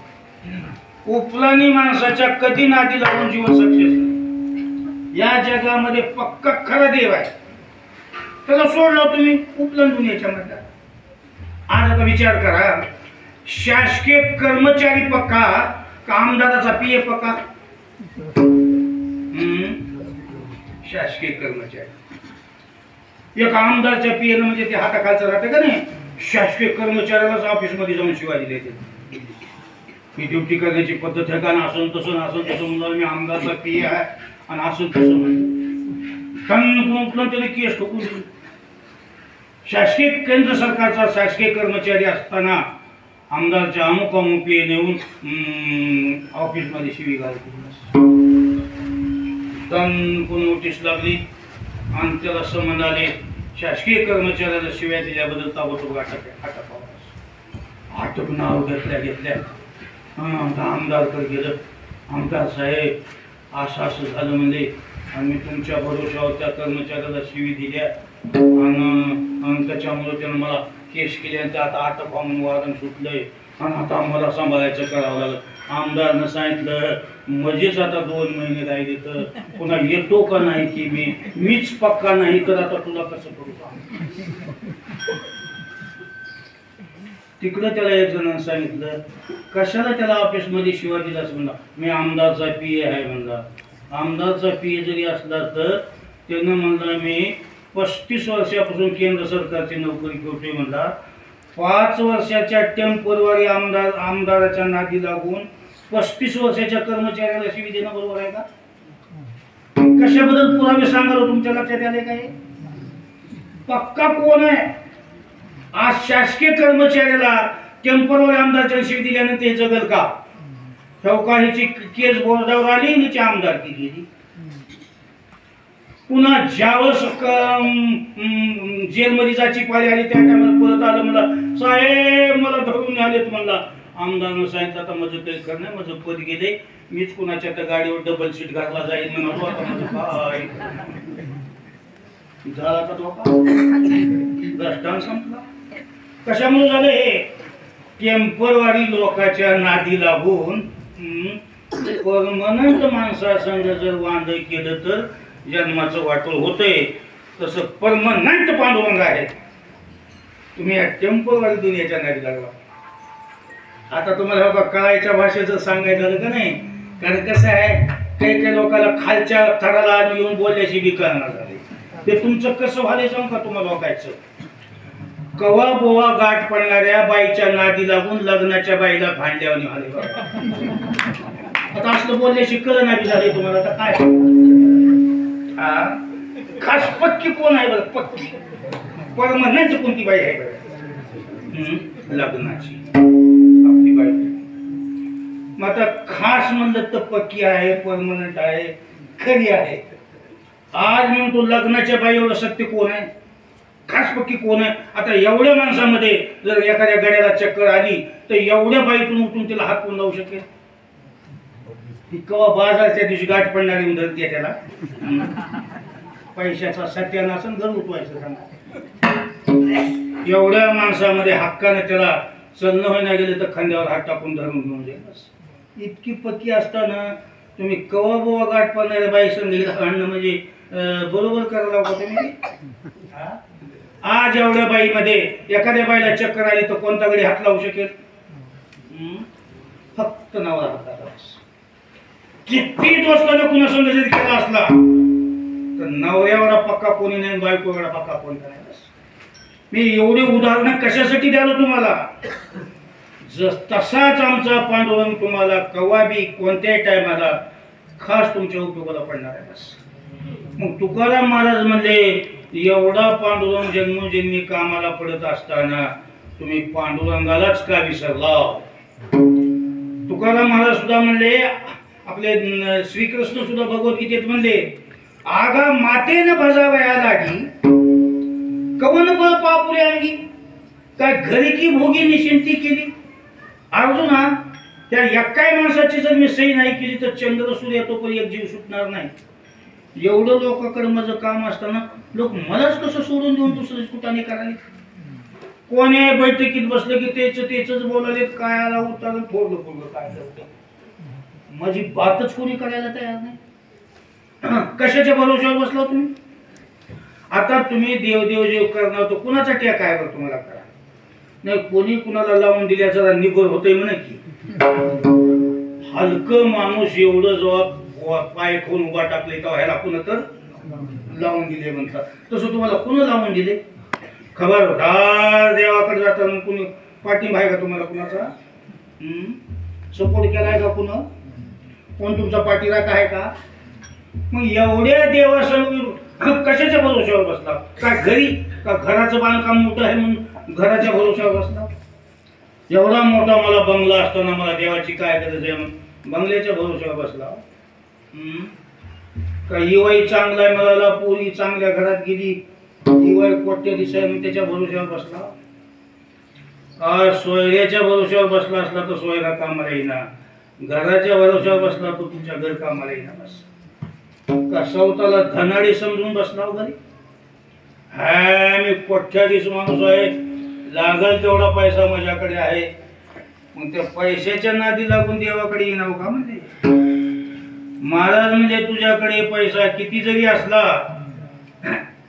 उपलानी माणसाच्या कधी नादी लागून जीवन सक्सेस नाही. या जगामध्ये पक्का खरा देव आहे, त्याला सोडला तुम्ही उपलन दुनियाच्या मध्ये. आज आता विचार करा, शासकीय कर्मचारी पक्का का आमदाराचा पीए पक्का. शासकीय कर्मचारी एक आमदारच्या पीए म्हणजे ते हाताखालचं राहते का नाही. शासकीय कर्मचाऱ्यालाच ऑफिसमध्ये जाऊन शिवाय दिले ते मी ड्युटी करण्याची पद्धत आहे का ना, असं तसं म्हणून मी आमदारचा पीए आहे आणि असं तसं म्हणून त्याने केस ठोकून दिली. शासकीय केंद्र सरकारचा शासकीय कर्मचारी असताना आमदारच्या अमुक पीए नेऊन ऑफिसमध्ये शिवी घालतो. नोटीस लागली आणि त्याला समन आले. शासकीय कर्मचाऱ्याला शिव्या दिल्याबद्दल ताबडतोब अटक नाव घेतल्या आमदारकडे गेलं. आमदार साहेब असं झालं म्हणजे आणि तुमच्या भरोशावर त्या कर्मचाऱ्याला शिवी दिल्या आणि त्याच्यामुळे त्यानं मला केस केली आणि आता अटक म्हणून वादन सुटलंय आणि आता आम्हाला सांभाळायचं करावं लागलं. आमदारनं सांगितलं मजेच आता 2 महिने राहिले तर पुन्हा येतो का नाही की मीच पक्का नाही तर आता तुला कसं करू का. तिकडं त्याला एक जणांनी सांगितलं कशाला त्याला ऑफिसमध्ये शिवाय दिलास म्हणला. मी आमदारचा पीए आहे म्हणला. आमदारचा पीए जरी असला तर त्यानं म्हणला मी 35 वर्षापासून केंद्र सरकारची नोकरी करतोय म्हणला. 5 वर्षाच्या टेम्परवारी आमदाराच्या नादी लागून 35 वर्षाच्या कर्मचाऱ्याला शिवी देणं बरोबर आहे का. कशाबद्दल पुरावे सांगाल तुमच्या लक्षात आले काय. पक्का कोण आहे. आज शासकीय कर्मचाऱ्याला टेम्परवारी आमदारच्या शिवी दिल्यानंतर हे जगल का. चौकाहीची केस बोर्डावर आली आणि आमदारकी गेली. पुन्हा ज्यावेळेस जेलमध्ये जायची पाळी आली त्या टायमाला परत आलं मला साहेब मला धरून आलेत म्हणला. आमदारनं सांगितलं आता माझं काही कर नाही, माझं पद गेले, मीच कुणाच्या त्या गाडीवर डबल सीट घातला जाईल म्हणून आता माझं काय झाला का धोका. दृष्टांत संपला. कशामुळे झालं हे. टेम्परवारी लोकांच्या नादी लागून परमनंट माणसासंग जर वांद केलं तर जन्माचं वाटोळ होतंय. तसं परमनंट पांडुरंग आहे. तुम्ही या टेम्परवारी दुनियाच्या नादी लागला. आता तुम्हाला बाबा कळायच्या भाषेचं सांगायचं झालं का नाही. कारण कसं आहे काही लोकांना खालच्या थराला येऊन बोलल्याशी बी कळणार झाले. ते तुमचं कसं व्हायला सांग का तुम्हाला बघायचं. कवा बोवा गाठ पडणाऱ्या बाईच्या नादी लागून लग्नाच्या बाईला भांडल्यावानी झाले. आता असलं बोलल्याशी कळलं नाही झाले तुम्हाला. आता काय खास पक्की कोण आहे बरं. पक्की परमनंट कोणती बाई आहे बरं. लग्नाची आपली बाई. मग आता खास म्हणलं तर पक्की आहे, परमनंट आहे, खरी आहे. आज म्हणून तो लग्नाच्या बाई एवढं सत्य कोण आहे. खास पक्की कोण आहे. आता एवढ्या माणसामध्ये जर एखाद्या गड्याला चक्कर आली तर एवढ्या बाईतून उठून तिला हात कोण लावू शकेल. ती कवा बाजारच्या दिवशी गाठ पडणारी उधळते त्याला. पैशाचा सत्यानाश घर उठवायचं सांगा. एवढ्या माणसामध्ये हक्काने त्याला चलन होईना गेले तर खांद्यावर हात टाकून धरून घेऊन जाईल. इतकी पक्की असताना तुम्ही कवा बोवा गाठ पडणाऱ्या बाई संग आणणं म्हणजे बरोबर करायला लावता तुम्ही. आज एवढ्या बाईमध्ये एखाद्या बाईला चक्कर आली तर कोणता गडी हात लावू शकेल. फक्त नवरा हाताला बस. किती दोस्तानं कुणा संग जरी केला असला तर नवऱ्यावरा पक्का कोणी नाही, बायको एवढा पक्का कोणी नाही. मी एवढे उदाहरण कशासाठी द्यालो तुम्हाला? तसाच आमचा पांडुरंग तुम्हाला कवाबी कोणत्याही टायमाला खास तुमच्या उपयोगाला पडणार आहे. बस. मग तुकाराम महाराज म्हणले एवढा पांडुरंग जन्मोजन्मी कामाला पडत असताना तुम्ही पांडुरंगालाच का विसरला? तुकाराम महाराज सुद्धा म्हणले, आपले श्रीकृष्ण सुद्धा भगवद्गीतेत म्हणले, आगा मातेनं भजावया लागी कवन बळ पापुरे अंगी, काय घरी की भोगी निशिंती केली. अर्जुना, त्या एकाही माणसाची जर मी सही नाही केली तर चंद्र सूर्य तो पण एक जीव सुटणार नाही. एवढं लोकांकडे माझं काम असताना लोक मलाच कसं सोडून देऊन दुसरं कुठाने करायला? कोणी बैठकीत बसलं की तेच बोलाले, काय आला उतार थोडं थोडं काय होतं, माझी बातच कोणी करायला तयार नाही. कशाच्या भरोश्यावर बसला तुम्ही? आता तुम्ही देव करणार तर कुणाचा टेक आहे बरं तुम्हाला करा नाही. कोणी कुणाला लावून दिल्या जरा निबर होतंय म्हणा की. हलकं माणूस एवढं जेव्हा पाय खोल उभा टाकले तेव्हा ह्याला कुणा तर लावून दिले म्हणतात. तसं तुम्हाला कुणा लावून दिले? खबरदार, देवाकडे जाताना कुणी पाठिंबा आहे का तुम्हाला? कुणाचा सपोर्ट केलाय का? कोण तुमचा पाठीराखा आहे का? मग एवढ्या देवासमोर कशाच्या भरोश्यावर बसला? काय घरी का घराचं बांधकाम मोठं आहे म्हणून घराच्या भरोश्यावर बसला? एवढा मोठा मला बंगला असताना मला देवाची काय गरज आहे? बंगल्याच्या भरोश्यावर बसला. का हिवाई चांगला आहे मला, पोरी चांगल्या घरात गेली, हिवाई कोट्या दिसाय मग त्याच्या भरोश्यावर बसला. सोयऱ्याच्या भरोश्यावर बसला असला तर सोयरा कामाला येईना, घराच्या भरोश्यावर बसला तर तुमच्या घर कामाला येईना. बस. का स्वतःला धनाडी समजून बसला घरी? हा, मी कोट्याधीश माणूस आहे, लागल तेवढा पैसा माझ्याकडे आहे. मग त्या पैशाच्या नादी लागून देवाकडे येणार का? म्हणजे महाराज म्हणजे तुझ्याकडे पैसा किती जरी असला,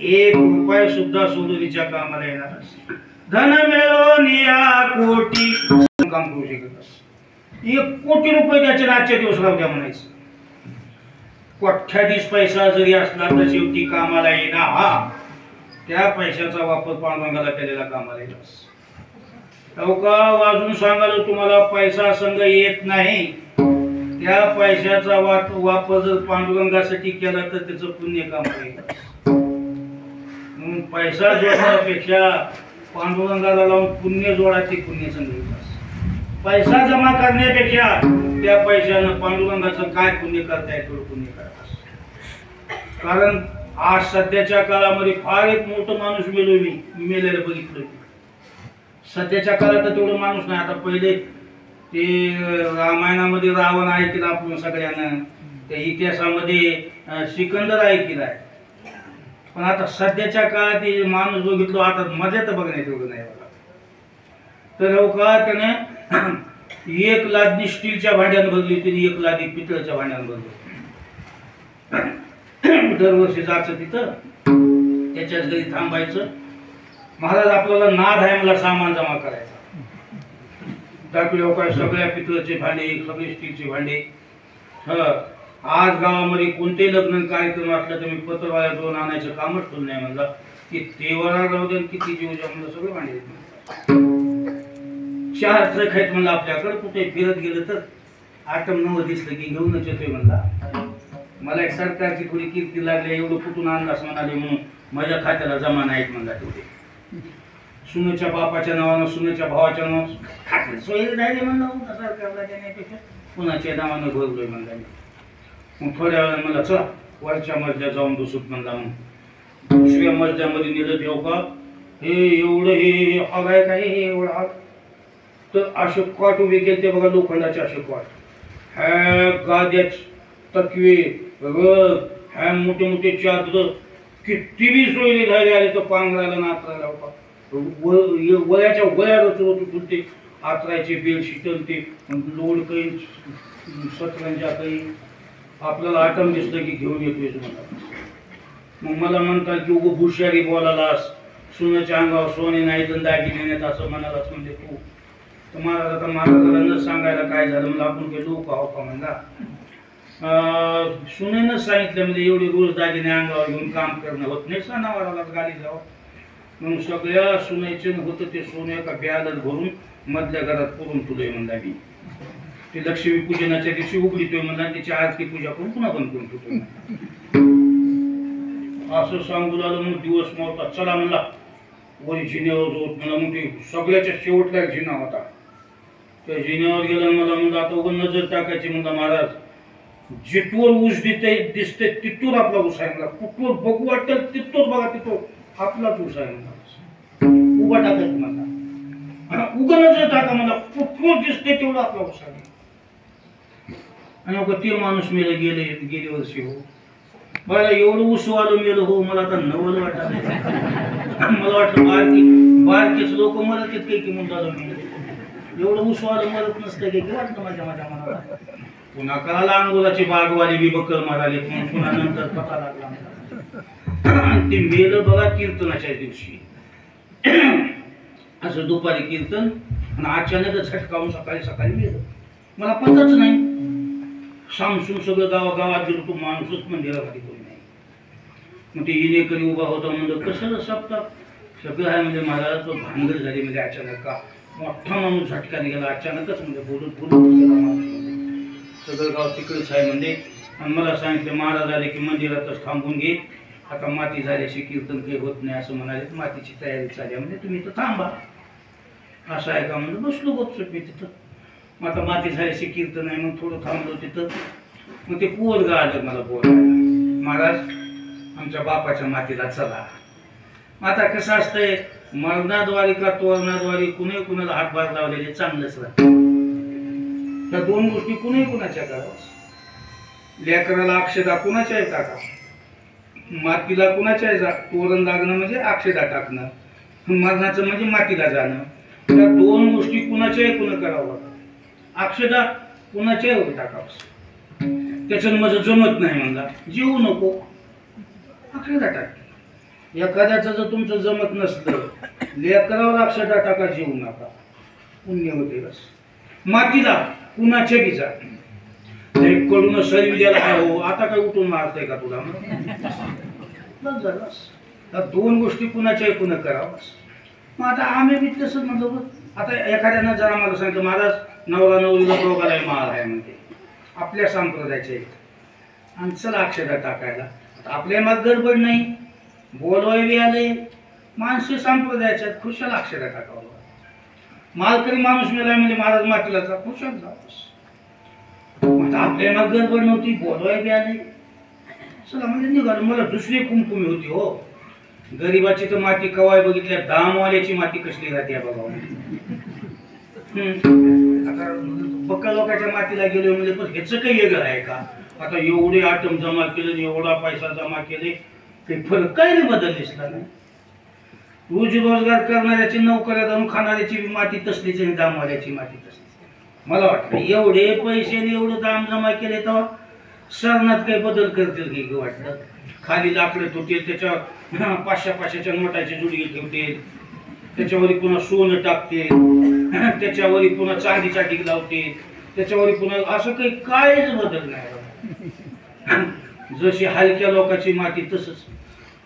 1 रुपया सुद्धा सोडून कामाला येणार. धन मिळो निया कोटी काम करू शकत. 1 कोटी रुपये त्याच्या आजच्या दिवस राहू द्या म्हणायचं. कोट्याधीश पैसा जरी असला तर शेवटी कामाला येणार. हा, त्या पैशाचा वापर पांडुरंगाला केलेला कामाला येणार. का वाजून सांगालो तुम्हाला, पैसा संघ येत नाही. त्या पैशाचा वापर जर पांडुरंगासाठी केला तर त्याचं पुण्य कामाला येणार. म्हणून पैसा जोडण्यापेक्षा पांडुरंगाला लावून पुण्य जोडायचे पुण्य संघ येतात. पैसा जमा करण्यापेक्षा त्या पैशानं पांडुरंगाचं काय पुण्य करता येतं पुण्य करतात. कारण आज सध्याच्या काळामध्ये फार एक मोठं माणूस मेलेलं बघितलं. सध्याच्या काळात तेवढं माणूस नाही. आता पहिले ते रामायणामध्ये रावण ऐकला आपण सगळ्यांना, त्या इतिहासामध्ये सिकंदर ऐकलाय. पण आता सध्याच्या काळात ते माणूस बघितलो, आता मजा तर बघण्यात एवढं नाही बघा. तर हो का, त्याने 1 लादी स्टीलच्या भांड्यानं बदली, त्याने 1 लादी पितळच्या भांड्यानं बदली. दरवर्षी जायचं तिथं, त्याच्याच घरी थांबायचं. महाराज आपल्याला नाद आहे मला सामान जमा करायचा. दाखवले सगळ्या पितळचे भांडे, सगळे स्टीलचे भांडे. आज गावामध्ये कोणते लग्न कार्यक्रम असला तर मी पत्रवाल्या 2 आणायचं कामच ठेवलं नाही. म्हणला की तेवढा राहू दे, किती जीव म्हणलं सगळे भांडे. 4 ट्रक आहेत म्हणलं आपल्याकडे, कुठे फिरत गेलं तर आटम नवं दिसलं की घेऊनच येतोय. म्हणला मला एक सरकारची थोडी कीर्ती लागली, एवढं कुठून आणलास म्हणाले, म्हणून माझ्या खात्याला जमा नाहीत म्हणला. तेवढे सुनेच्या बापाच्या नावानं, सुनेच्या भावाच्या नावानं खाते सोयी राहिले म्हणलं. सरकारला देण्यापेक्षा कुणाच्या नावानं भरलोय म्हणला. मग थोड्या वेळा मला चला वरच्या मजल्यात जाऊन बसूत म्हणला. मग 2ऱ्या मजल्यामध्ये नेलं. देव का हे एवढं हे हग आहे काय, हे एवढं हग. तर असे कॉट उभे केले ते बघा, लोखंडाचे असे कॉट. ह्या गाद्याच तकवे रग, ह्या मोठे मोठे चादर, किती बी सोयरे झाले आले तर पांघरायला नाचरायला होता. वयाच्या वया रचते आतरायचे बेडशीट, ते लोड काही सतरंजा काही. आपल्याला आटम दिसलं की घेऊन येतोय म्हणतात. मग मला म्हणतात की उगं हुशारी बोलालास, सुनाच्या अंगावर सोने नाही तर दागिने नाहीत असं म्हणालास. म्हणजे तू तर महाराजाला न सांगायला काय झालं मला आपण काही लोक आहो का म्हणला सुनेनं सांगितलं म्हणजे एवढे रोज दागिने अंगावर घेऊन काम करणं होत नाही सणावारालाच गाडी जावं म्हणून सगळ्या सुनेचं होतं ते सोनं एका ब्यालाच भरून मधल्या घरात पुरून तुलोय म्हणला मी ते लक्ष्मी पूजनाच्या दिवशी उघडीतोय म्हणला त्याची आरती पूजा करून पुन्हा बंद करून ठेवतोय असं सांगू लागलं मग दिवस मोठा चला म्हणला वरी जिन्यावर होत मला मग ते सगळ्याच्या शेवटला एक जिना होता त्या जिन्यावर गेला मला म्हणलं आता उघड नजर टाकायची म्हणला महाराज जिथवर ऊस दिसते तिथून आपला ऊस आहे मला कुठवर बघू वाटेल तिथून बघा तिथं आपलाच ऊस आहे म्हणला उभा टाकायचं मला उघड नजर टाका मला कुठवर दिसते तेवढं आपला ऊस आहे आणि ते माणूस मेले गेले वर्षी हो मला एवढं उसवालं मेलं हो मला आता नवल वाटत मला वाटलं बारकीच लोक मरत आहेत काही की म्हणतात एवढं उसवालं मरत नसतं काही की वाटतं माझ्या मनाला पुन्हा कळाला अंगोलाची बागवाली बी बक्कल माराले म्हणून पुन्हा नंतर पता लागला ते मेलं बघा कीर्तनाच्या दिवशी असं दुपारी कीर्तन आणि अचानकच झटकावून सकाळी सकाळी मेलं मला पताच नाही सामसून सगळं गावागावात गेलो तो माणूसच मंदिरामध्ये कोणी नाही मग ते इनेकरी उभा होता म्हणजे कसं सप्ताह सगळं आहे म्हणजे महाराज तो भानगड झाली म्हणजे अचानक का मोठा माणूस झटकाने गेला अचानकच म्हणजे बोलत गेला माणूस सगळं गाव तिकडेच आहे म्हणजे आणि मला सांगितलं महाराज आले की मंदिरातच थांबून घे आता माती झाल्याशी कीर्तन काही होत नाही असं म्हणाले मातीची तयारी चालली म्हणजे तुम्ही तर थांबा असं आहे का म्हणजे बसलो गपचूप मी तिथं मग आता माती झाल्याशी कीर्तन आहे मग थोडं थांबलो तिथं मग ते पोरगं आलं मला बोलायला महाराज आमच्या बापाच्या मातीला चला आता कसं असतंय मरणाद्वारे का तोरणाद्वारे कुणी कुणाला हातभार लावलेले चांगलंच राहतं त्या दोन गोष्टी कुणी कुणाच्या करावं लेकराला अक्षदा कुणाच्या आहे टाका मातीला कुणाच्या आहे तोरण लागणं म्हणजे अक्षदा टाकणं मरणाचं म्हणजे मातीला जाणं त्या दोन गोष्टी कुणाच्या आहे कुणा करावं अक्षदा कुणाच्या होती टाकावं त्याच्यानं माझं जमत नाही म्हणला जीवू नको अक्षदा टाक एखाद्याचं जर तुमचं जमत नसलं लेकरावर अक्षदा टाका जीवू नका पुण्य होते बस मातीला कुणाच्या बी जा कडून सैविल्याला काय हो आता काय उठून मारतंय का तुला बस झालास त्या दोन गोष्टी कुणाच्या कुणा करावास मग आता आम्ही बी तसंच म्हणतो आता एखाद्यानं जरा मला सांगितलं महाराज नवरा नवरीला दोघाला माळ आहे म्हणते आपल्या संप्रदायाचे आणि चला अक्षदा टाकायला आता आपल्या मग गडबड नाही बोलवाय बी आले माणसे संप्रदायाच्या खुशाल अक्षदा टाकावं मालकरी माणूस मेला म्हणजे महाराज मातीला जा खुशाल जावस आता आपल्या मग गडबड नव्हती बोलवाय बी आले चला म्हणजे निघालो मला दुसरी कुमकुमी होती हो गरीबाची तर माती कवाय बघितल्या दामवाल्याची माती कसली राहते बघा आता पक्का लोकांच्या मातीला गेलो म्हणजे पण ह्याचं काही वेगळं आहे का आता एवढे आटम जमा केले एवढा पैसा जमा केले काही फरक काय नाही बदललेच नाही रोजी रोजगार करणाऱ्याची नोकऱ्या जाऊन खाणाऱ्याची माती तसलीच आणि दामवाल्याची माती तसलीच मला वाटतं एवढे पैसे एवढं दाम जमा केले तर सरणात काही बदल करतील की वाटतं खाली लाकडं ठेवतील त्याच्या 500-500च्या नोटाची जुडी ठेवतील त्याच्यावर पुन्हा सोनं टाकते त्याच्यावर पुन्हा चांदीचा टीक लावते त्याच्यावर पुन्हा असं काही कायच बदल नाही जशी हलक्या लोकांची माती तसंच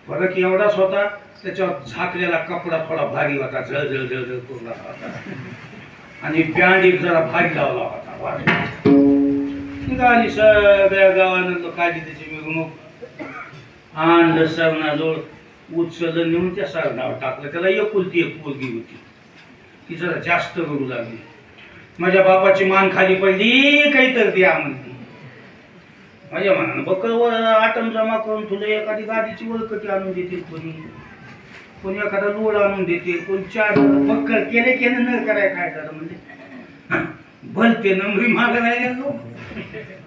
फरक एवढाच होता त्याच्यावर झाकलेला कपडा थोडा भारी होता झळझळ झळझळ करून होता आणि बँड एक जरा भारी लावला होता निघाली सगळ्या गावानं काढली त्याची मिरवणूक आणलं सरणाजवळ उचललं नेऊन त्या सरणावर टाकलं त्याला एकुलती एक पोरगी होती ती जरा जास्त रडू लागली माझ्या बापाची मान खाली पडली काहीतरी द्या म्हणते माझ्या मनानं बक्कल आटम जमा करून तुला एखादी गाडीची वळकटी आणून देतील कोणी एखादा लोड आणून देतील कोणी चार बक्कल केले न कराय काय झालं म्हणजे भलते नंबरी माग राहिले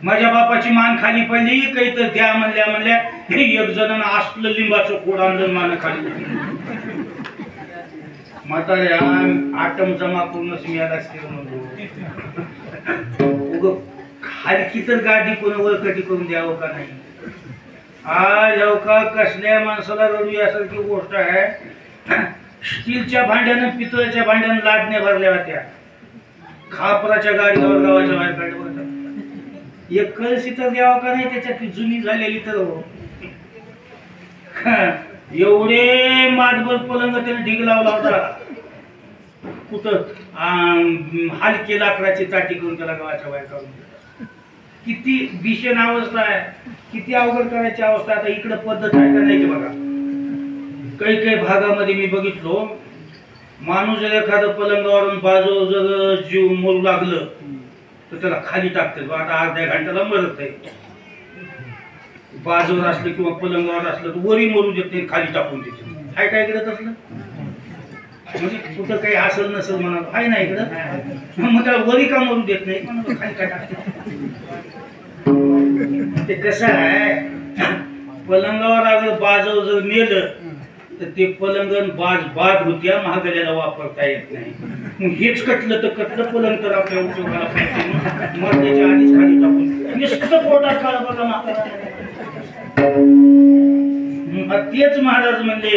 माझ्या बापाची मान खाली पडली काहीतरी द्या म्हणल्या हे एक जणांना असलं लिंबाचं खोड आणलं मान खाली म्हातारे आटम जमा करूनच मी आला म्हणतो खालकी तर गाडी कोणी वळकटी करून द्यावं का नाही आज हो का कसल्या माणसाला रडू यासारखी गोष्ट आहे स्टीलच्या भांड्यानं पितळेच्या भांड्यानं लाडण्या भरल्या होत्या खापराच्या गाडीवर गावाच्या बाहेर काढलं बघा. एक कळशी तर द्यावा का नाही त्याच्यात जुनी झालेली तर हो. एवढे मातबर पलंग त्याने ढीग लावला होता. कुठं हलकी लाकडाची ताटी करून त्याला गावाच्या बाहेर काढून दिलं. किती भीषण अवस्था आहे, किती अवघड करायची अवस्था. आता इकडं पद्धत आहे का नाही बघा. काही काही भागामध्ये मी बघितलो, माणूस जर एखादं पलंगावरून बाजू जर जीव मरू लागलं तर त्याला खाली टाकते. आता अर्ध्या घंट्याला मरत आहे. बाजूवर असलं किंवा पलंगावर असलं तर वरी मरू देत नाही, खाली टाकून देते. हाय काय इकडं तसलं? म्हणजे कुठं काही असेल नसेल म्हणा, आहे ना इकडं. मग त्याला वरी का मरू देत नाही, म्हणून खाली का टाकते. ते कसं आहे, पलंगावर अगर बाजव जर नेलं तर ते पलंगण बाद होत्या, महागड्याला वापरता येत नाही. मग हेच कटलं तर कटलं पलंग तर आपल्या उपयोगाला पाहिजे. मरण्याच्या आधीच खाली टाकून नुसतं पोटात काढ बघा महाराज. तेच महाराज म्हणजे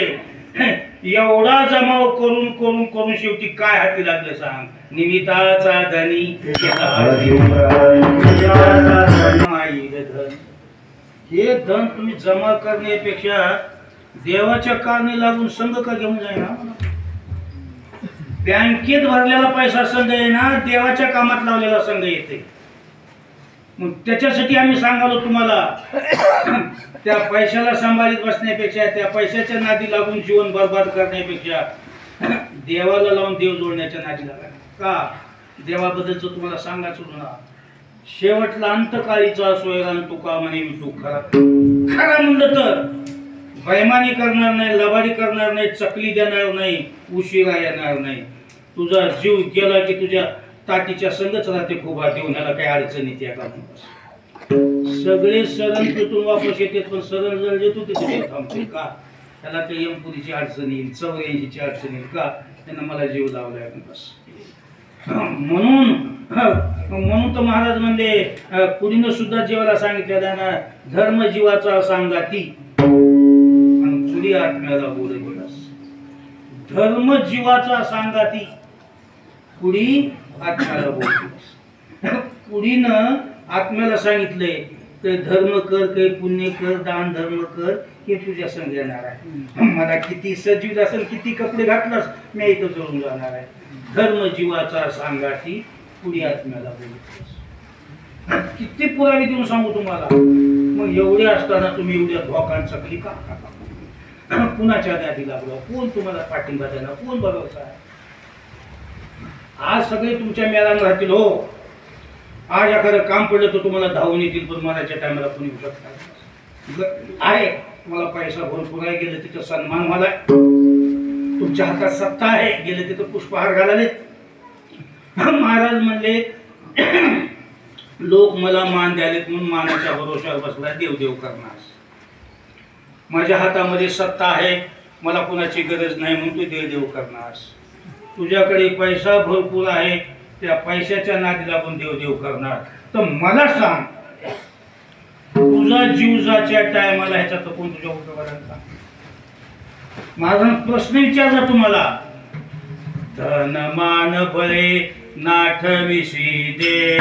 एवढा जमाव करून करून करून शेवटी काय हाती लागलं सांग. निमित्ताचा धनी हे धन तुम्ही जमा करण्यापेक्षा देवाच्या कारणी लागून संघ का घेऊन जाईना. बँकेत भरलेला पैसा संघ आहे ना, देवाच्या कामात लावलेला संघ येते. मग त्याच्यासाठी आम्ही सांगालो तुम्हाला, त्या पैशाला सांभाळीत बसण्यापेक्षा, त्या पैशाच्या नादी लागून जीवन बर्बाद करण्यापेक्षा देवाला लावून देव जोडण्याच्या नादी लागा. का देवाबद्दलचं तुम्हाला सांगायचं ना, शेवटला अंतकाळीचा सोयरान तुका म्हणे विठू खरा. खरा म्हणलं तर बैमानी करणार नाही, लबाडी करणार नाही, चकली देणार नाही, उशिरा येणार नाही. तुझा जीव गेला की तुझ्या ताटीच्या संगच राहते. खूप देवण्याला काही अडचण येते का. सगळे सरण तुटून वापस येते, पण सरण जर देतो तिथे थांबते का. त्याला काही यमपुरीची अडचण येईल, 84ची अडचण येईल का, त्यांना मला जीव लावलाय बस. म्हणून तर महाराज म्हणले, पुढीनं सुद्धा जीवाला सांगितलेलं ना, धर्म जीवाचा सांगाती आणि पुढी आत्म्याला बोलत. धर्म जीवाचा सांगाती, पुढी आत्म्याला बोलत. पुढीनं आत्म्याला सांगितलंय तर धर्म कर, काही पुण्य कर, दान धर्म कर, हे तुझ्या संग येणार आहे. मला किती सजीव असेल, किती कपडे घातलास, मी इथं जळून जाणार आहे. धर्म जीवाचा सांगाती, पुढी आत्म्याला बोलत. किती पुरावे देऊन सांगू तुम्हाला. मग एवढे असताना तुम्ही एवढ्या धोकांचा चकली का कुणाच्या गादी लागलो, कोण तुम्हाला पाठिंबा देणार, कोण भरोसा आहे. आज सगळे तुमच्या मेळानं राहतील हो. आज एखादं काम पडलं तर तुम्हाला धावून येतील, पण मराच्या टायमाला कोणी येऊ शकतात आहे. तुम्हाला पैसा भरपूर आहे, गेलं तिथं सन्मान मला, तुमच्या हातात सत्ता आहे, गेलं तिथं पुष्पहार घालाले. महाराज म्हणले, लोक मला मान द्यालेत म्हणून मानाच्या भरोशावर बसला देव करणार. माझ्या हातामध्ये सत्ता आहे, मला कोणाची गरज नाही म्हणून तू देव करणार. तुझ्याकडे पैसा भरपूर आहे, त्या पैशाच्या नादी लागून देव करणार. तर मला सांग, तुझा जीव जाच्या टायमाला ह्याचा तर कोण तुझ्या उपयोगाला. माझा प्रश्न विचारला तुम्हाला, धन मान बळे नाठविशी दे.